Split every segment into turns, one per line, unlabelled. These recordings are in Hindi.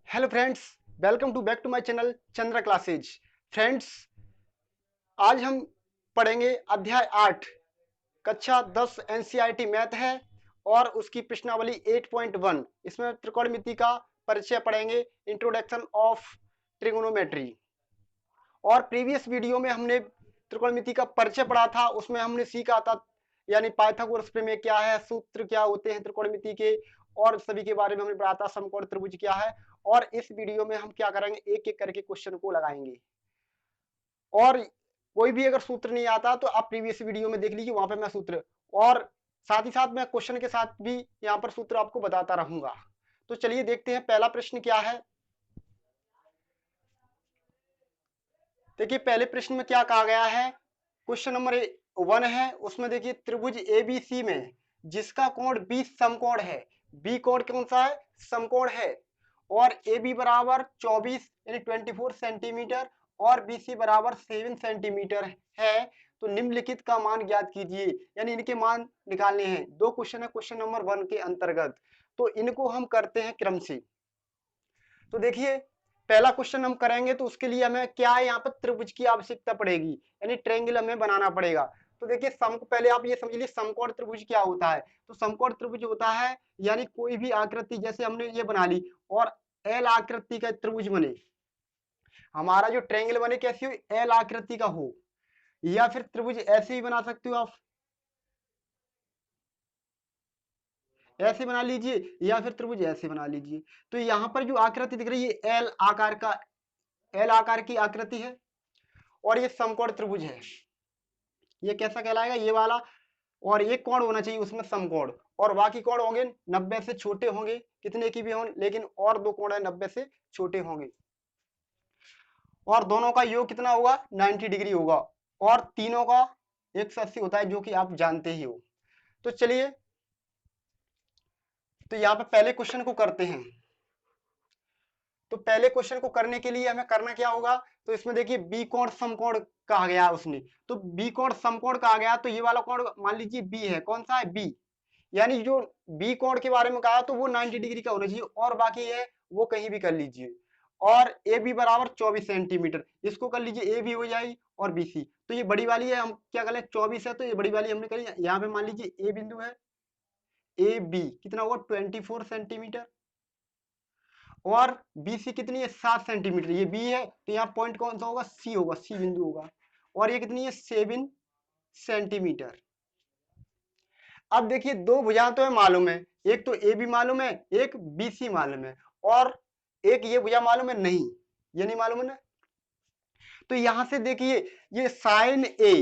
Hello friends, welcome to back to my channel Chandra classes. Friends, आज हम पढ़ेंगे अध्याय 8 कक्षा 10 एनसीईआरटी मैथ है और उसकी प्रश्नावली 8.1। इसमें त्रिकोणमिति का परिचय पढ़ेंगे, इंट्रोडक्शन ऑफ ट्रिगोनोमेट्री। और प्रीवियस वीडियो में हमने त्रिकोणमिति का परिचय पढ़ा था, उसमें हमने सीखा था यानी पाइथागोरस प्रमेय क्या है, सूत्र क्या होते हैं त्रिकोणमिति के, और सभी के बारे में हमने पढ़ा था, समकोण त्रिभुज क्या है। और इस वीडियो में हम क्या करेंगे, एक एक करके क्वेश्चन को लगाएंगे। और कोई भी अगर सूत्र नहीं आता तो आप प्रीवियस वीडियो में देख लीजिए, वहां पे मैं सूत्र और साथ ही साथ मैं क्वेश्चन के साथ भी यहाँ पर सूत्र आपको बताता रहूंगा। तो चलिए देखते हैं पहला प्रश्न क्या है। देखिए पहले प्रश्न में क्या कहा गया है, क्वेश्चन नंबर 1 है, उसमें देखिए त्रिभुज एबीसी में जिसका कोण 20 समकोण है, बी कोण कौन सा है, समकोण है, और ए बी बराबर 24 यानी 24 सेंटीमीटर और बी सी बराबर 7 सेंटीमीटर है, तो निम्नलिखित का मान ज्ञात कीजिए। यानी इनके मान निकालने हैं। दो क्वेश्चन है क्वेश्चन नंबर 1 के अंतर्गत, तो इनको हम करते हैं क्रम से। तो देखिए पहला क्वेश्चन हम करेंगे तो उसके लिए हमें क्या है, यहाँ पर त्रिभुज की आवश्यकता पड़ेगी, यानी ट्रायंगल हमें बनाना पड़ेगा। तो देखिए सम पहले आप ये समझ लीजिए समकोण त्रिभुज क्या होता है। तो समकोण त्रिभुज होता है यानी कोई भी आकृति, जैसे हमने ये बना ली और एल आकृति का त्रिभुज बने, हमारा जो ट्रायंगल बने कैसी हो, एल आकृति का हो, या फिर त्रिभुज ऐसे ही बना सकते हो आप, ऐसे बना लीजिए, या फिर त्रिभुज ऐसे बना लीजिए। तो यहाँ पर जो आकृति दिख रही है एल आकार का, एल आकार की आकृति है और ये समकोण त्रिभुज है। ये कैसा कहलाएगा, ये वाला। और ये कोण होना चाहिए उसमें समकोण, और बाकी कोण होंगे 90 से छोटे होंगे, कितने की भी हों, लेकिन और दो कोण है 90 से छोटे होंगे, और दोनों का योग कितना होगा, 90 डिग्री होगा, और तीनों का 180 होता है, जो कि आप जानते ही हो। तो चलिए, तो यहाँ पे पहले क्वेश्चन को करते हैं। तो पहले क्वेश्चन को करने के लिए हमें करना क्या होगा, तो इसमें देखिए बी कोण समकोण कहा गया उसने, तो बी कोण समकोण कहा गया, तो ये वाला कोण मान लीजिए बी है, कौन सा है, बी। यानी जो बी कोण के बारे में कहा तो वो 90 डिग्री का होना चाहिए, और बाकी है वो कहीं भी कर लीजिए। और ए बी बराबर 24 सेंटीमीटर, इसको कर लीजिए, ए बी हो जाएगी और बी सी। तो ये बड़ी वाली है, हम क्या कर ले 24 है, तो ये बड़ी वाली हमने करी, यहाँ पे मान लीजिए ए बिंदु है, ए बी कितना होगा 24 सेंटीमीटर, और बी सी कितनी है 7 सेंटीमीटर, ये बी है, तो यहाँ पॉइंट कौन सा होगा, सी होगा, सी बिंदु होगा, और ये कितनी है 7 सेंटीमीटर। अब देखिए दो भुजाएं तो है मालूम है, एक तो ए बी मालूम है, एक बी सी मालूम है, और एक ये भुजा मालूम है नहीं, ये नहीं मालूम है ना। तो यहां से देखिए ये साइन ए,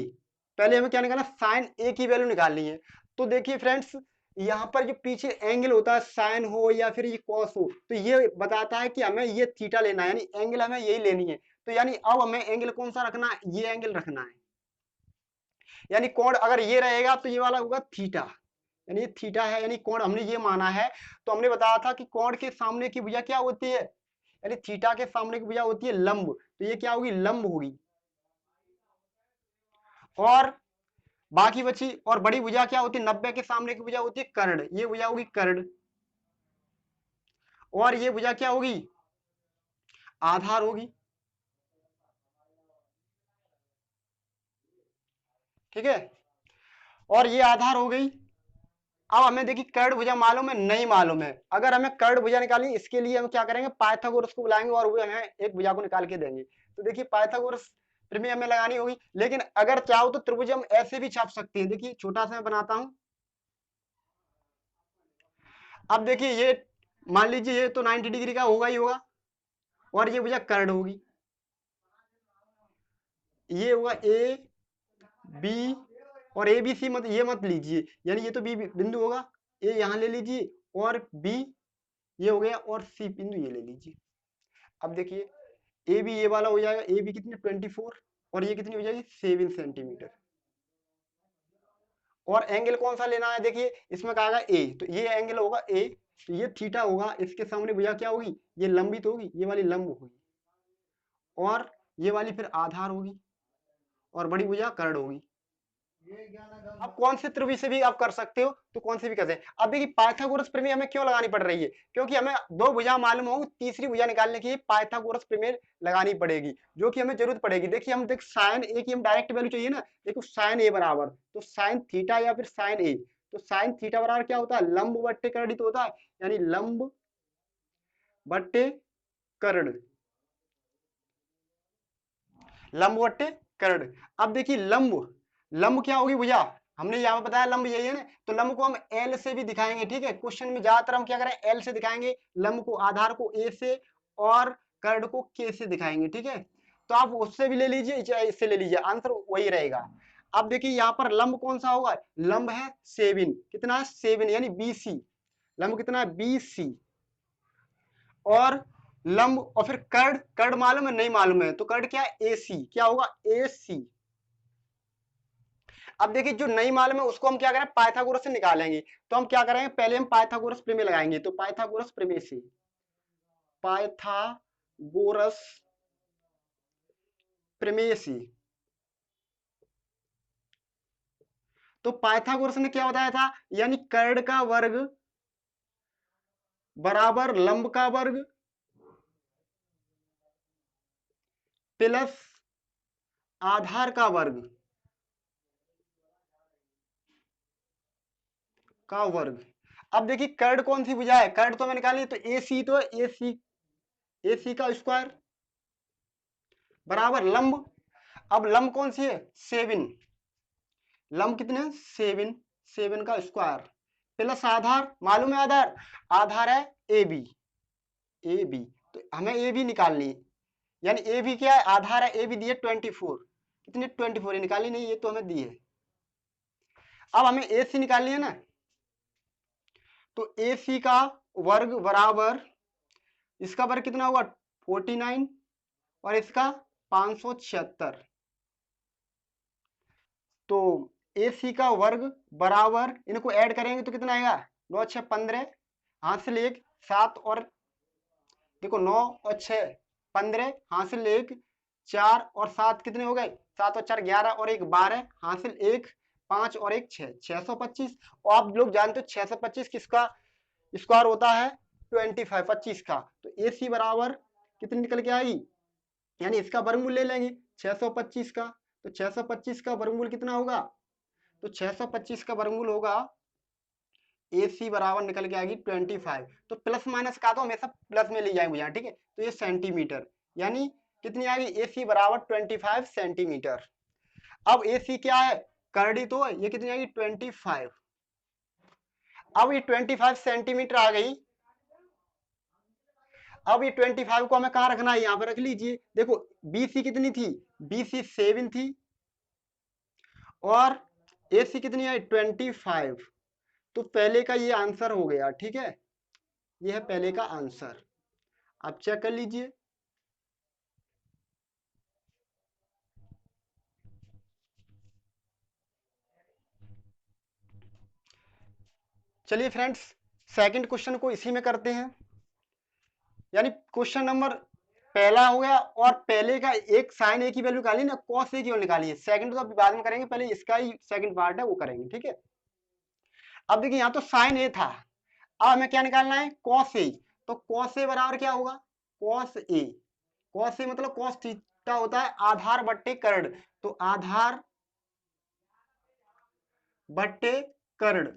पहले हमें क्या निकालना, साइन ए की वैल्यू निकालनी है। तो देखिए फ्रेंड्स, यहाँ पर जो पीछे एंगल होता है, साइन हो या फिर ये कॉस हो, तो ये बताता है कि हमें ये थीटा लेना है, यानी एंगल हमें यही लेनी है। तो यानी अब हमें एंगल कौन सा रखना है, ये एंगल रखना है। यानी कोण अगर ये रहेगा तो ये वाला होगा थीटा, यानी ये थीटा है, यानी कोण हमने ये माना है। तो हमने बताया था कि कोण के सामने की भुजा क्या होती है, यानी थीटा के सामने की भुजा होती है लंब, तो ये क्या होगी, लंब होगी। और बाकी बची, और बड़ी भुजा क्या होती है, 90 के सामने की भुजा होती है कर्ण, ये भुजा होगी कर्ण, और ये भुजा क्या होगी, आधार होगी। ठीक है, और ये आधार हो गई। अब हमें देखिए कर्ण भुजा मालूम है नहीं मालूम है, अगर हमें कर्ण भुजा निकालनी, इसके लिए हम क्या करेंगे, पाइथागोरस को बुलाएंगे और वो हमें एक भुजा को निकाल के देंगे। तो देखिए पाइथागोरस प्रमेय हमें लगानी होगी, लेकिन अगर चाहो तो त्रिभुज हम ऐसे भी छाप सकते हैं। देखिए छोटा सा मैं बनाता हूं। अब देखिए ये मान लीजिए ये तो 90 डिग्री का होगा ही होगा, और ये भुजा कर्ण होगी, ये होगा ए बी, और ए बी सी मत ये मत लीजिए, यानी ये तो बी बिंदु होगा, ए यहां ले लीजिए और बी ये हो गया, और सी बिंदु ये ले लीजिए। अब देखिए ए बी ये वाला हो जाएगा, ए बी कितनी 24, और ये कितनी हो जाएगी 7 सेंटीमीटर। और एंगल कौन सा लेना है, देखिए इसमें कहा गया ए, तो ये एंगल होगा ए, तो ये थीटा होगा, इसके सामने भुजा क्या होगी, ये लंबी तो होगी, ये वाली लंब होगी, और ये वाली फिर आधार होगी, और बड़ी भुजा कर्ण होगी। आप कौन से त्रिभुज से भी आप कर सकते हो, तो कौन से भी कर सकते हैं। अब देखिए पाइथागोरस प्रमेय हमें क्यों लगानी पड़ रही है, क्योंकि हमें दो भुजा मालूम हो, तीसरी भुजा निकालने के लिए पाइथागोरस प्रमेय लगानी पड़ेगी, जो कि हमें जरूरत पड़ेगी। देखिए हम देख साइन ए की हम डायरेक्ट वैल्यू चाहिए ना, देखो साइन ए बराबर तो साइन थीटा या फिर साइन ए, तो साइन थीटा बराबर क्या होता है, लंब बट्टे कर्ण तो होता है, यानी लंब बट्टे कर्ण, लंब बट्टे कर्ण। अब देखिए लंब, लंब क्या होगी भैया, हमने यहाँ पे बताया लंब यही है ना, तो लंब को हम एल से भी दिखाएंगे, ठीक है। क्वेश्चन में ज्यादातर हम क्या करें, एल से दिखाएंगे लंब को, आधार को ए से और कर्ण को के से दिखाएंगे, ठीक है। तो आप उससे भी ले लीजिए चाहे इससे ले लीजिए, आंसर वही रहेगा। अब देखिए यहाँ पर लंब कौन सा होगा, लंब है सेवन, कितना है सेवन, यानी बी सी, लंब कितना है बी सी। और लंब और फिर कर्ण, कर्ण मालूम है नहीं मालूम है, तो कर्ण क्या है ए सी, क्या होगा ए सी। अब देखिए जो नहीं मालूम है उसको हम क्या करें, पाइथागोरस से निकालेंगे। तो हम क्या करेंगे, पहले हम पाइथागोरस प्रमेय लगाएंगे, तो पाइथागोरस प्रमेय से, पाइथागोरस प्रमेय से, तो पाइथागोरस ने क्या बताया था, यानी कर्ण का वर्ग बराबर लंब का वर्ग प्लस आधार का वर्ग का वर्ग। अब देखिए कर्ण कौन सी भुजा है, कर्ण तो हमें निकाली, तो ए सी, तो ए सी, ए सी का स्क्वायर बराबर लंब। अब लंब कौन सी है, सेवन, लंब कितने हैं सेवन, सेवन का स्क्वायर प्लस आधार, मालूम है आधार, आधार है ए बी, ए बी, तो हमें ए बी निकालनी है, यानी ए बी क्या है, आधार है ए बी दिए 24, कितने 24 निकाली नहीं, ये तो हमें दी है। अब हमें ए सी निकालनी है ना, तो ए सी का वर्ग बराबर, इसका वर्ग कितना होगा 49 और इसका 576, तो ए सी का वर्ग बराबर, इनको ऐड करेंगे तो कितना आएगा, 9 6 15, हासिल एक, 7 और देखो 9 और 6 15, हासिल एक, 4 और 7 कितने हो गए, 7 और 4 11 और 1 12, हासिल एक, 5 और 1 6, 625। और आप लोग जानते हो 625 किसका स्क्वायर होता है, 25 25 का, तो ए सी बराबर कितनी निकल के आएगी, यानी इसका वर्गमूल ले लेंगे 625 का, तो 625 का वर्गमूल कितना होगा, तो 625 का वर्गमूल होगा, ए सी बराबर निकल के आएगी 25, तो प्लस माइनस का तो हमेशा प्लस में ले जाएंगे यहाँ, ठीक है। तो ये सेंटीमीटर, यानी कितनी आ गई, ए सी बराबर 25 सेंटीमीटर। अब ए सी क्या है, करड़ी, तो ये कितनी आ गई 25। अब ये 25 सेंटीमीटर आ गई। अब ये 25 को हमें कहाँ रखना है, यहाँ पे रख लीजिए। देखो बी सी कितनी थी, बी सी 7 थी और ए सी कितनी आई 25, तो पहले का ये आंसर हो गया, ठीक है। ये है पहले का आंसर, आप चेक कर लीजिए। चलिए फ्रेंड्स सेकंड क्वेश्चन को इसी में करते हैं, यानी क्वेश्चन नंबर पहला हो गया, और पहले का एक साइन ए की वैल्यू निकाली ना, कॉस ए की वैल्यू निकाली है। सेकंड तो अभी बाद में करेंगे, पहले इसका ही सेकंड पार्ट है वो करेंगे, ठीक है। अब देखिए यहाँ तो साइन ए था, अब हमें क्या निकालना है, कॉस ए, तो कॉस ए बराबर क्या होगा, कॉस ए, कॉस ए मतलब कॉस थीटा होता है आधार बट्टे कर्ण, तो आधार बट्टे कर्ण।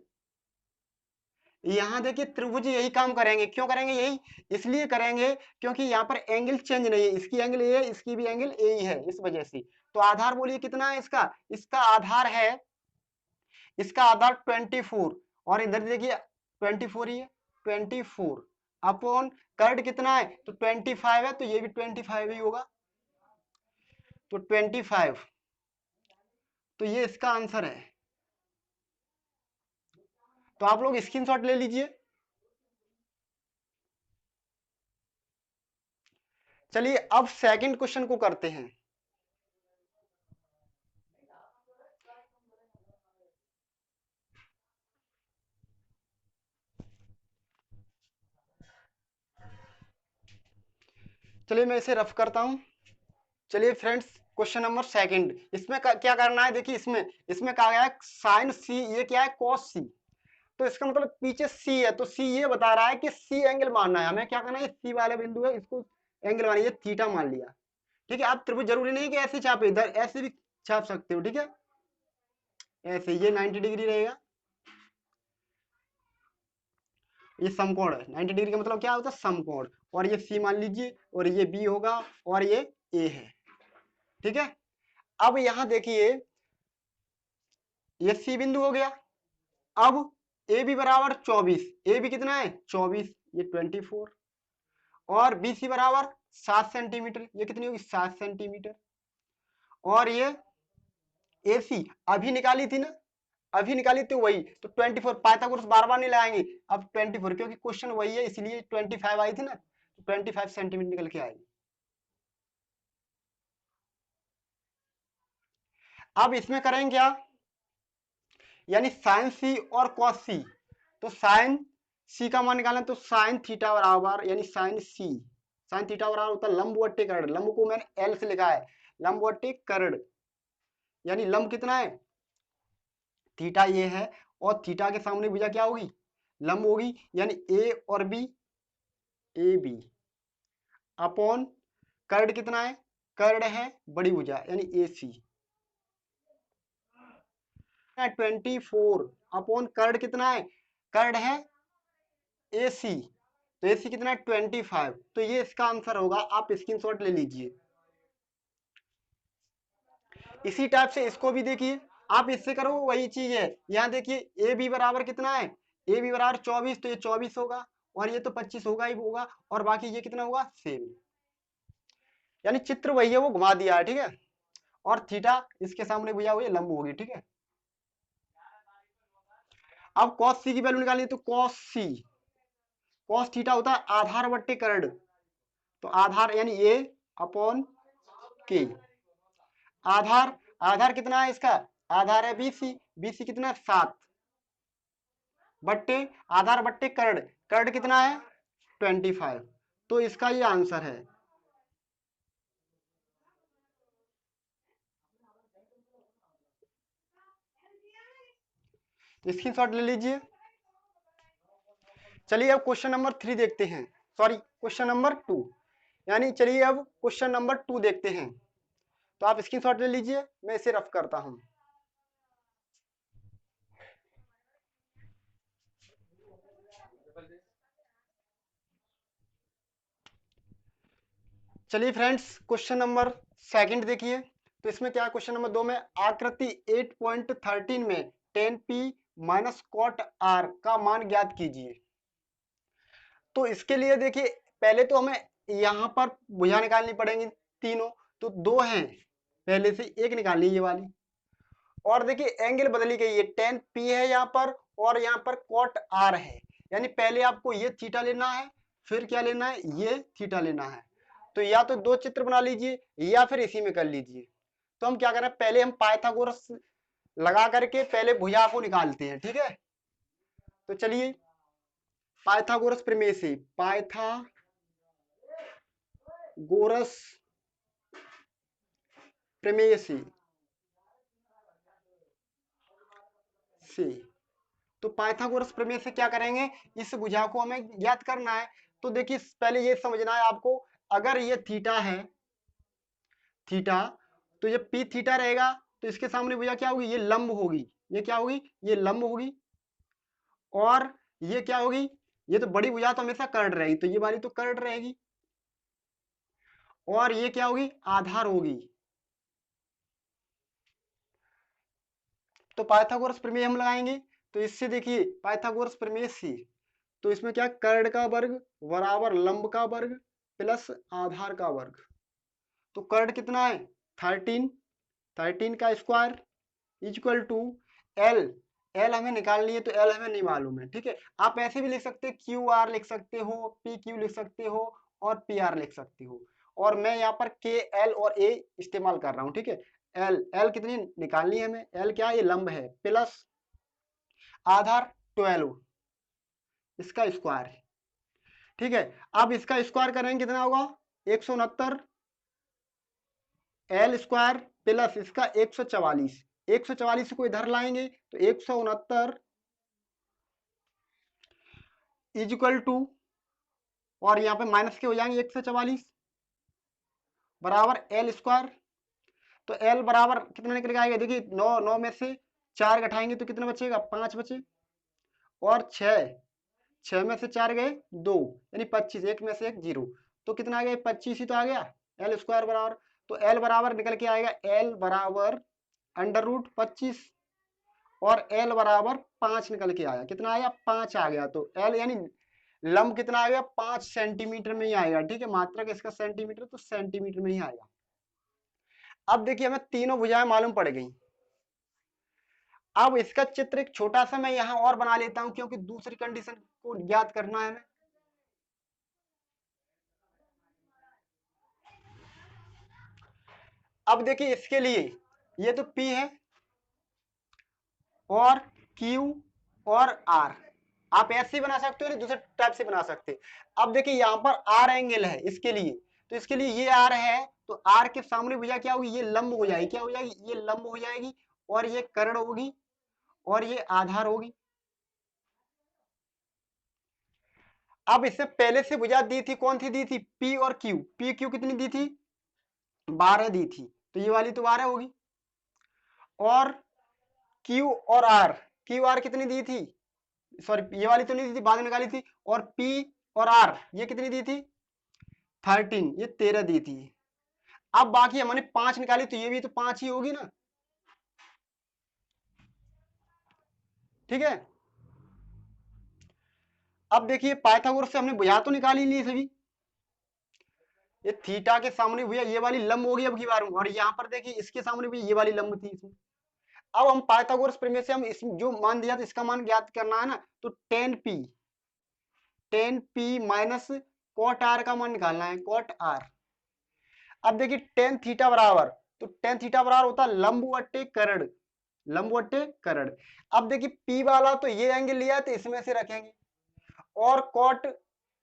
यहां देखिए त्रिभुज यही काम करेंगे, क्यों करेंगे यही, इसलिए करेंगे क्योंकि यहाँ पर एंगल चेंज नहीं है, इसकी एंगल ए है, इसकी भी एंगल ए ही है, इस वजह से। तो आधार बोलिए कितना है इसका, इसका आधार है, इसका आधार 24, और इधर देखिए 24 ही है, 24 अपॉन कर्ण कितना है, तो 25 है, तो ये भी 25 ही होगा, तो 25, तो ये इसका आंसर है। तो आप लोग स्क्रीनशॉट ले लीजिए। चलिए अब सेकंड क्वेश्चन को करते हैं। चलिए मैं इसे रफ करता हूं। चलिए फ्रेंड्स क्वेश्चन नंबर सेकंड, इसमें क्या करना है, देखिए इसमें कहा गया है साइन सी, ये क्या है कॉस सी, तो इसका मतलब पीछे सी है, तो सी ये बता रहा है कि सी एंगल मानना है हमें, क्या करना है, सी वाला बिंदु है इसको एंगल मानिए, थीटा मान लिया। ठीक है, आप त्रिभुज जरूरी नहीं कि ऐसे छापे, इधर ऐसे भी छाप सकते हो। ठीक है, ऐसे ये 90 डिग्री रहेगा, ये समकोण है, 90 डिग्री का मतलब क्या होता है, समकोण, और ये सी मान लीजिए, और ये बी होगा, और ये ए है। ठीक है, अब यहां देखिए ये सी बिंदु हो गया, अब ए बी बराबर 24, ए बी कितना है 24, ये 24, और बी सी बराबर 7 सेंटीमीटर, ये कितनी होगी 7 सेंटीमीटर, और ये ए सी अभी निकाली थी ना, अभी निकाली थी वही, तो 24, पाइथागोरस बार बार नहीं लाएंगे, अब 24 क्योंकि क्वेश्चन वही है इसलिए 25 आई थी ना, तो 25 सेंटीमीटर निकल के आएगी। अब इसमें करेंगे क्या, यानी साइन सी और कॉस सी, तो साइन सी का मान निकालें तो साइन थीटा बराबर, यानी साइन सी, साइन थीटा बराबर होता है लंबवती कर्ण, लंब को मैंने एल से लिखा है, लंबवती कर्ण, यानी लंब कितना है थीटा ये है, और थीटा के सामने भुजा क्या होगी, लंब होगी, यानी ए और बी, ए बी अपॉन कर्ण कितना है, कर्ण है बड़ी भुजा यानी ए सी, 24 अपॉन कर्ण कितना है, कर्ण है ए सी, तो ए सी कितना है 25, तो ये इसका आंसर होगा, आप स्क्रीनशॉट ले लीजिए। इसी टाइप से इसको भी देखिए, आप इससे करो वही चीज है, यहाँ देखिए ए बी बराबर कितना है, ए बी बराबर 24, तो ये 24 होगा, और ये तो 25 होगा ही होगा, और बाकी ये कितना होगा सेम, यानी चित्र वही है, वो घुमा दिया है। ठीक है, और थीटा इसके सामने भुजा हुई लंब होगी। ठीक है, अब कॉस सी की वैल्यू निकालिए, तो कॉस सी, कॉस थीटा होता है आधार बट्टे कर्ण, तो आधार यानी ए अपॉन के, आधार, आधार कितना है इसका, आधार है बीसी, बीसी कितना है 7, बट्टे आधार बट्टे कर्ण, कर्ण कितना है 25, तो इसका ये आंसर है। स्क्रीनशॉट ले लीजिए। चलिए अब क्वेश्चन नंबर 3 देखते हैं, सॉरी क्वेश्चन नंबर 2, यानी चलिए अब क्वेश्चन नंबर 2 देखते हैं, तो आप स्क्रीनशॉट ले लीजिए, मैं इसे रफ करता हूं। चलिए फ्रेंड्स, क्वेश्चन नंबर सेकंड देखिए, तो इसमें क्या है, क्वेश्चन नंबर 2 में आकृति 8.13 में tan p minus cot r का मान ज्ञात कीजिए। तो इसके लिए देखिए पहले तो हमें यहाँ पर भुजा निकालनी पड़ेंगी तीनों, तो दो हैं, पहले से एक निकालनी ये वाली, और देखिए एंगल बदली गई है, tan p है यहाँ पर, और यहाँ पर cot r है, यानी पहले आपको ये थीटा लेना है, फिर क्या लेना है, ये थीटा लेना है, तो या तो दो चित्र बना लीजिए या फिर इसी में कर लीजिए। तो हम क्या कर रहे हैं, पहले हम पाइथागोरस लगा करके पहले भुजा को निकालते हैं। ठीक है, तो चलिए पाइथागोरस प्रमेय से, पाइथागोरस प्रमेय से तो पाइथागोरस प्रमेय से क्या करेंगे, इस भुजा को हमें ज्ञात करना है। तो देखिए पहले ये समझना है आपको, अगर ये थीटा है, थीटा, तो ये पी थीटा रहेगा, तो इसके सामने भुजा क्या होगी, ये लंब होगी, ये क्या होगी, ये लंब होगी, और ये क्या होगी, ये तो बड़ी भुजा तो हमेशा कर्ण रहेगी, तो ये वाली तो कर्ण रहेगी, और ये क्या होगी आधार होगी। तो पाइथागोरस प्रमेय हम लगाएंगे, तो इससे देखिए पाइथागोरस प्रमेय से, तो इसमें क्या कर्ण का वर्ग बराबर लंब का वर्ग प्लस आधार का वर्ग, तो कर्ण कितना है 13, 13 का square equal to l, l हमें निकालनी है, तो एल हमें नहीं मालूम है। ठीक है, आप ऐसे भी लिख सकते हैं, क्यू आर लिख सकते हो, पी क्यू लिख सकते हो, और पी आर लिख सकते हो, और मैं यहाँ पर के एल और ए इस्तेमाल कर रहा हूँ। ठीक है, एल, एल कितनी निकालनी है हमें, एल क्या है, ये लंब है, प्लस आधार 12, इसका स्क्वायर है। ठीक है, अब इसका स्क्वायर करेंगे कितना होगा 169, एल स्क्वायर प्लस इसका 144, 144 को इधर लाएंगे तो 169 इज इक्वल टू, और यहाँ पे माइनस के हो जाएंगे 144 बराबर एल स्क्वायर। तो एल बराबर कितना निकल के आएगा, देखिए 9, 9 में से 4 घटाएंगे तो कितना बचेगा, 5 बचे, और 6 में से 4 गए 2, यानी 25, एक में से एक 0, तो कितना आ गया, 25 ही तो आ गया एल स्क्वायर बराबर। तो एल बराबर निकल के आएगा, एल बराबर √25 और एल बराबर 5 निकल के आया, कितना आया, 5 आ गया। तो एल यानी लंब कितना आ गया, 5 सेंटीमीटर में ही आएगा, ठीक है, मात्रक इसका सेंटीमीटर, तो सेंटीमीटर में ही आएगा। अब देखिए हमें तीनों भुजाएं मालूम पड़ गई। अब इसका चित्र एक छोटा सा मैं यहां और बना लेता हूं, क्योंकि दूसरी कंडीशन को ज्ञात करना है हमें। अब देखिए इसके लिए ये तो P है और Q और R, आप ऐसे ही बना सकते हो, दूसरे टाइप से बना सकते हो। अब देखिए यहाँ पर R एंगल है इसके लिए, तो इसके लिए ये R है, तो R के सामने भुजा क्या होगी, ये लंब हो जाएगी, क्या हो जाएगी, ये लंब हो जाएगी, और ये कर्ण होगी, और ये आधार होगी। अब इससे पहले से भुजा दी थी, कौन सी दी थी, P और Q, P Q कितनी दी थी, 12 दी थी, तो ये वाली तो 12 होगी। और Q और R, Q R कितनी दी थी, सॉरी ये वाली तो नहीं दी थी, बाद में निकाली थी। और P और R ये कितनी दी थी, 13, ये 13 दी थी। अब बाकी हमने 5 निकाली, तो ये भी तो 5 ही होगी ना, ठीक है। अब देखिए पाइथागोरस से हमने भुजा तो निकाली नहीं सभी, ये थीटा के सामने भुजा ये वाली लंब होगी अब की बार, और यहाँ पर देखिए इसके सामने भी ये वाली लंब थी इसमें। अब हम पाइथागोरस प्रमेय से हम इस जो मान दिया था इसका मान ज्ञात करना है ना, तो 10p माइनस कॉट आर का मान निकालना है, कॉट आर। अब देखिए टेन थीटा बराबर, तो टेन थीटा बराबर होता है लंब बट्टे कर्ण, लंब बट्टे कर्ण। अब देखिए P वाला तो ये एंगल लिया तो इसमें से रखेंगे, और कॉट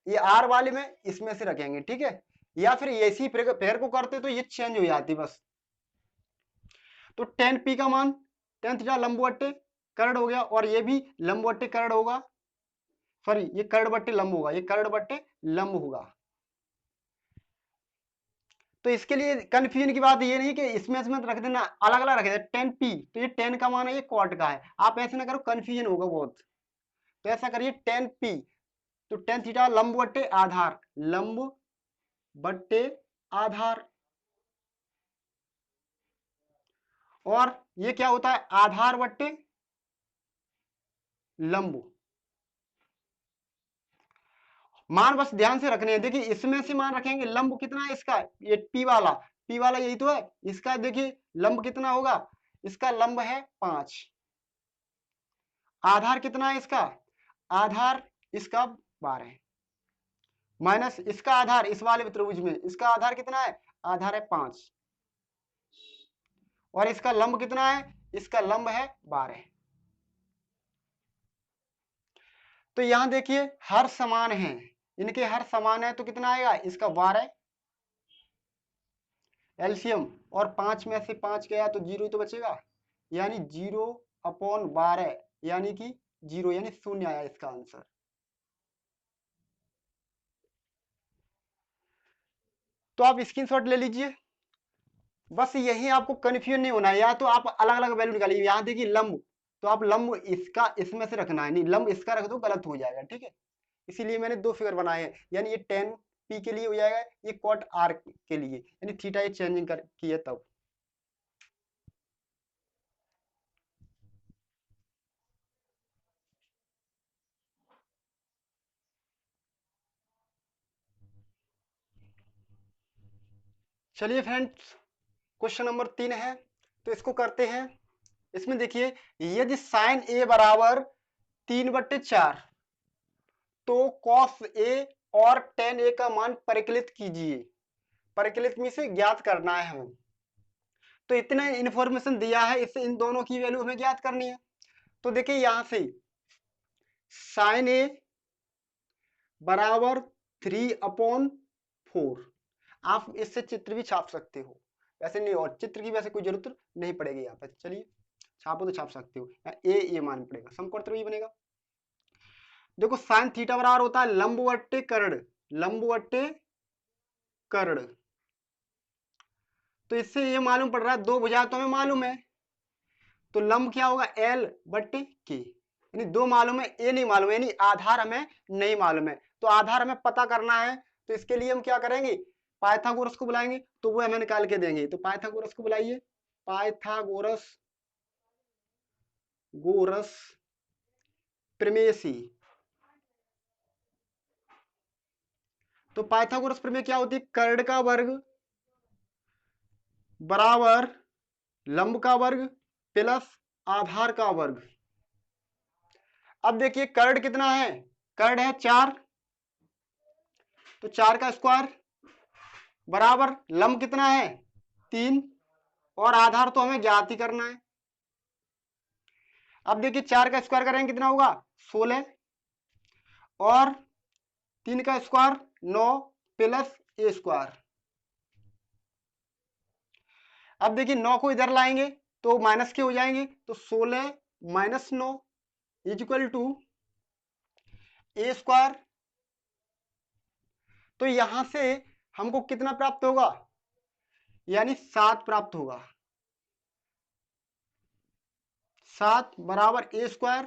ये R वाले में इसमें से रखेंगे, ठीक है। या फिर ऐसी पेयर को करते तो ये चेंज हो जाती बस। तो टेन P का मान टेन थीटा लंब बट्टे कर्ण हो गया, और ये भी लंब बट्टे कर्ण होगा, सॉरी ये कर्ण बट्टे लंब होगा, ये कर्ण बट्टे लंब होगा। तो इसके लिए कंफ्यूजन की बात ये नहीं कि इसमें रख देना, अलग अलग रख देना, 10p, तो ये 10 का मान है, ये कॉट का है, आप ऐसे ना करो कंफ्यूजन होगा बहुत। तो ऐसा करिए 10p, तो टेन थीटा लंब बट्टे आधार, लंब बट्टे आधार, और ये क्या होता है, आधार बट्टे लंब। मान बस ध्यान से रखने हैं, देखिए इसमें से मान रखेंगे, लंब कितना है इसका, ये P वाला यही तो है इसका, देखिए लंब कितना होगा, इसका लंब है 5, आधार कितना है इसका, आधार इसका 12, माइनस इसका आधार इस वाले त्रिभुज में, इसका आधार कितना है, आधार है 5, और इसका लंब कितना है, इसका लंब है 12। तो यहां देखिए हर समान है, इनके हर समान है, तो कितना आएगा, इसका 12 एलसीएम, और 5 में से 5 गया तो 0 तो बचेगा, यानी 0/12, यानी कि 0, यानी शून्य आया इसका आंसर। तो आप स्क्रीनशॉट ले लीजिए, बस यही आपको कंफ्यूजन नहीं होना है, या तो आप अलग अलग वैल्यू निकालिए। यहाँ देखिए लंब, तो आप लंब इसका इसमें से रखना है, नहीं लंब इसका रख दो गलत हो जाएगा, ठीक है। इसीलिए मैंने 2 फिगर बनाए हैं, यानी ये 10p के लिए हो जाएगा, ये कॉट r के लिए, यानी थीटा ये चेंजिंग कर की है तब। चलिए फ्रेंड्स, क्वेश्चन नंबर 3 है, तो इसको करते हैं। इसमें देखिए यदि साइन a बराबर 3/4, तो कॉस a और टेन a का मान परिकलित कीजिए, परिकलित में से ज्ञात करना है हमें। तो इतने इंफॉर्मेशन दिया है, इससे इन दोनों की वैल्यू हमें ज्ञात करनी है। तो देखिए यहां से साइन a बराबर 3/4, आप इससे चित्र भी छाप सकते हो, वैसे नहीं, और चित्र की वैसे कोई जरूरत नहीं पड़ेगी यहाँ पे। चलिए छापो तो छाप सकते हो, ए मान पड़ेगा, समकोण त्रिभुज बनेगा। देखो साइन थीटा बराबर होता है लंब बट्टे कर्ण, लंब बट्टे कर्ण। तो इससे ये मालूम पड़ रहा है, दो भुजा तो हमें मालूम है, तो लंब क्या होगा एल बट्टे के, यानी दो मालूम है, ए नहीं मालूम है, यानी आधार हमें नहीं मालूम है। तो आधार हमें पता करना है, तो इसके लिए हम क्या करेंगे, पाइथागोरस को बुलाएंगे, तो वो हमें निकाल के देंगे। तो पाइथागोरस को बुलाइए, पाइथागोरस गोरस प्रमेयसी। तो पाइथागोरस प्रमेय क्या होती है, कर्ण का वर्ग बराबर लंब का वर्ग प्लस आधार का वर्ग। अब देखिए कर्ण कितना है, कर्ण है 4, तो 4 का स्क्वायर बराबर लंब कितना है 3, और आधार तो हमें ज्ञात ही करना है। अब देखिए 4 का स्क्वायर करेंगे कितना होगा 16, और 3 का स्क्वायर 9 प्लस ए स्क्वायर। अब देखिए 9 को इधर लाएंगे तो माइनस के हो जाएंगे, तो 16 minus 9 is equal to a square. तो यहां से हमको कितना प्राप्त होगा, यानी 7 प्राप्त होगा। 7 बराबर ए स्क्वायर,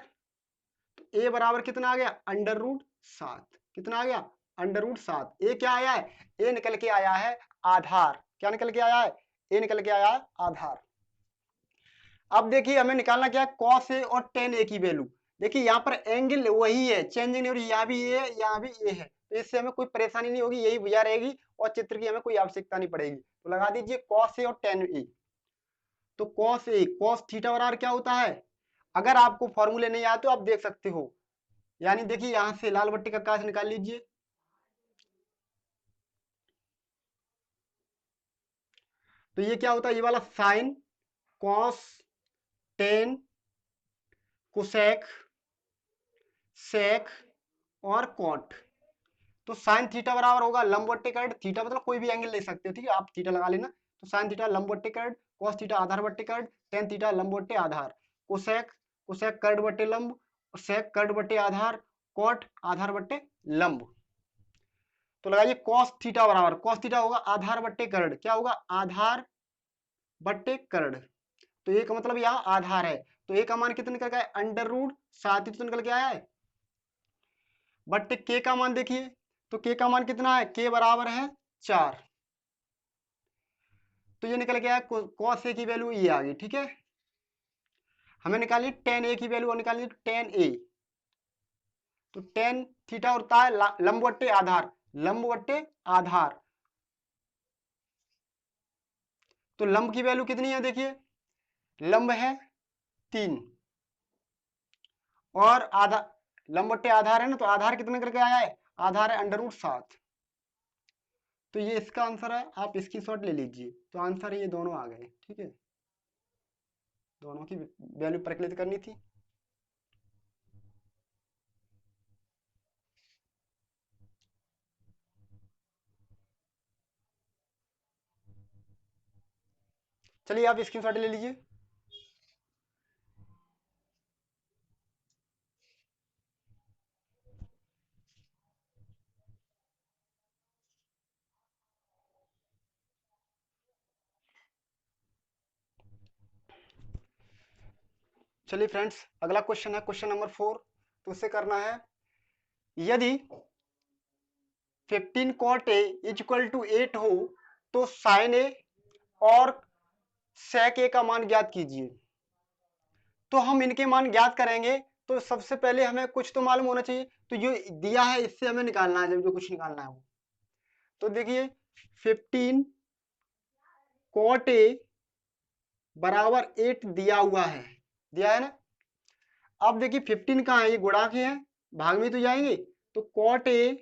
तो ए बराबर कितना आ गया अंडर रूट 7, कितना आ गया अंडर रूट 7। ए क्या आया है, ए निकल के आया है आधार, क्या निकल के आया है, ए निकल के आया है आधार। अब देखिए हमें निकालना क्या है, cos ए और tan ए की वैल्यू। देखिए यहाँ पर एंगल वही है, चेंजिंग नहीं हो रही, यहाँ भी ए है यहाँ भी ए है, तो इससे हमें कोई परेशानी नहीं होगी, यही भुजा रहेगी और चित्र की हमें कोई आवश्यकता नहीं पड़ेगी। तो लगा दीजिए cos ए और tan ए। तो cos ए cos थीटा बराबर क्या होता है, अगर आपको फॉर्मूले नहीं आते तो आप देख सकते हो, यानी देखिए यहां से लाल बट्टी का काश निकाल लीजिए, तो ये क्या होता है, ये वाला sine cos tan cosec sec और कॉट। तो साइन थीटा बराबर होगा लंब बट्टे कर्ण, थीटा मतलब कोई भी एंगल ले सकते हो, ठीक है, आप थीटा लगा लेना। तो साइन थीटा लंब बट्टे कर्ण, कॉस थीटा आधार बट्टे कर्ण, टेन थीटा लंब बट्टे आधार, कोसेक कोसेक कर्ण बट्टे लंब, सेक कर्ण बट्टे आधार, कॉट आधार बट्टे लंब। तो लगाइए कॉस थीटा बराबर, कॉस थीटा होगा आधार बट्टे कर्ण, क्या होगा आधार बट्टे कर्ण। तो ए का मतलब यहाँ आधार है, तो ए का मान कितना निकल गया अंडर रूट 7 ही तो निकल के आया है। बट्टे के का मान देखिए, तो के का मान कितना है, के बराबर है 4, तो ये निकल गया cos ए की वैल्यू ये आ गई, ठीक है। हमें निकालिए tan ए की वैल्यू, और निकालिए tan ए, तो tan थीटा होता है लंब बट्टे आधार, लंब बट्टे आधार। तो लंब की वैल्यू कितनी है देखिए, लंब है 3 और आधा लंब बट्टे आधार है ना, तो आधार कितने करके आया है, आधार है अंडर रूट 7। तो ये इसका आंसर है, आप इसकी शॉट ले लीजिए, तो आंसर ये दोनों आ गए, ठीक है, दोनों की वैल्यू प्रकलित करनी थी। चलिए आप स्क्रीनशॉट ले लीजिए। चलिए फ्रेंड्स अगला क्वेश्चन है क्वेश्चन नंबर 4। तो उसे करना है, यदि 15 cot a is equal to 8 हो तो साइन ए और सेक ए का मान ज्ञात कीजिए। तो हम इनके मान ज्ञात करेंगे, तो सबसे पहले हमें कुछ तो मालूम होना चाहिए, तो जो दिया है इससे हमें निकालना है, जब जो कुछ निकालना है वो। तो देखिए 15 cot a बराबर 8 दिया हुआ है, दिया है ना। अब देखिए 15 कहाँ है, ये गुणा के हैं, भाग में तो जाएंगे, तो cot a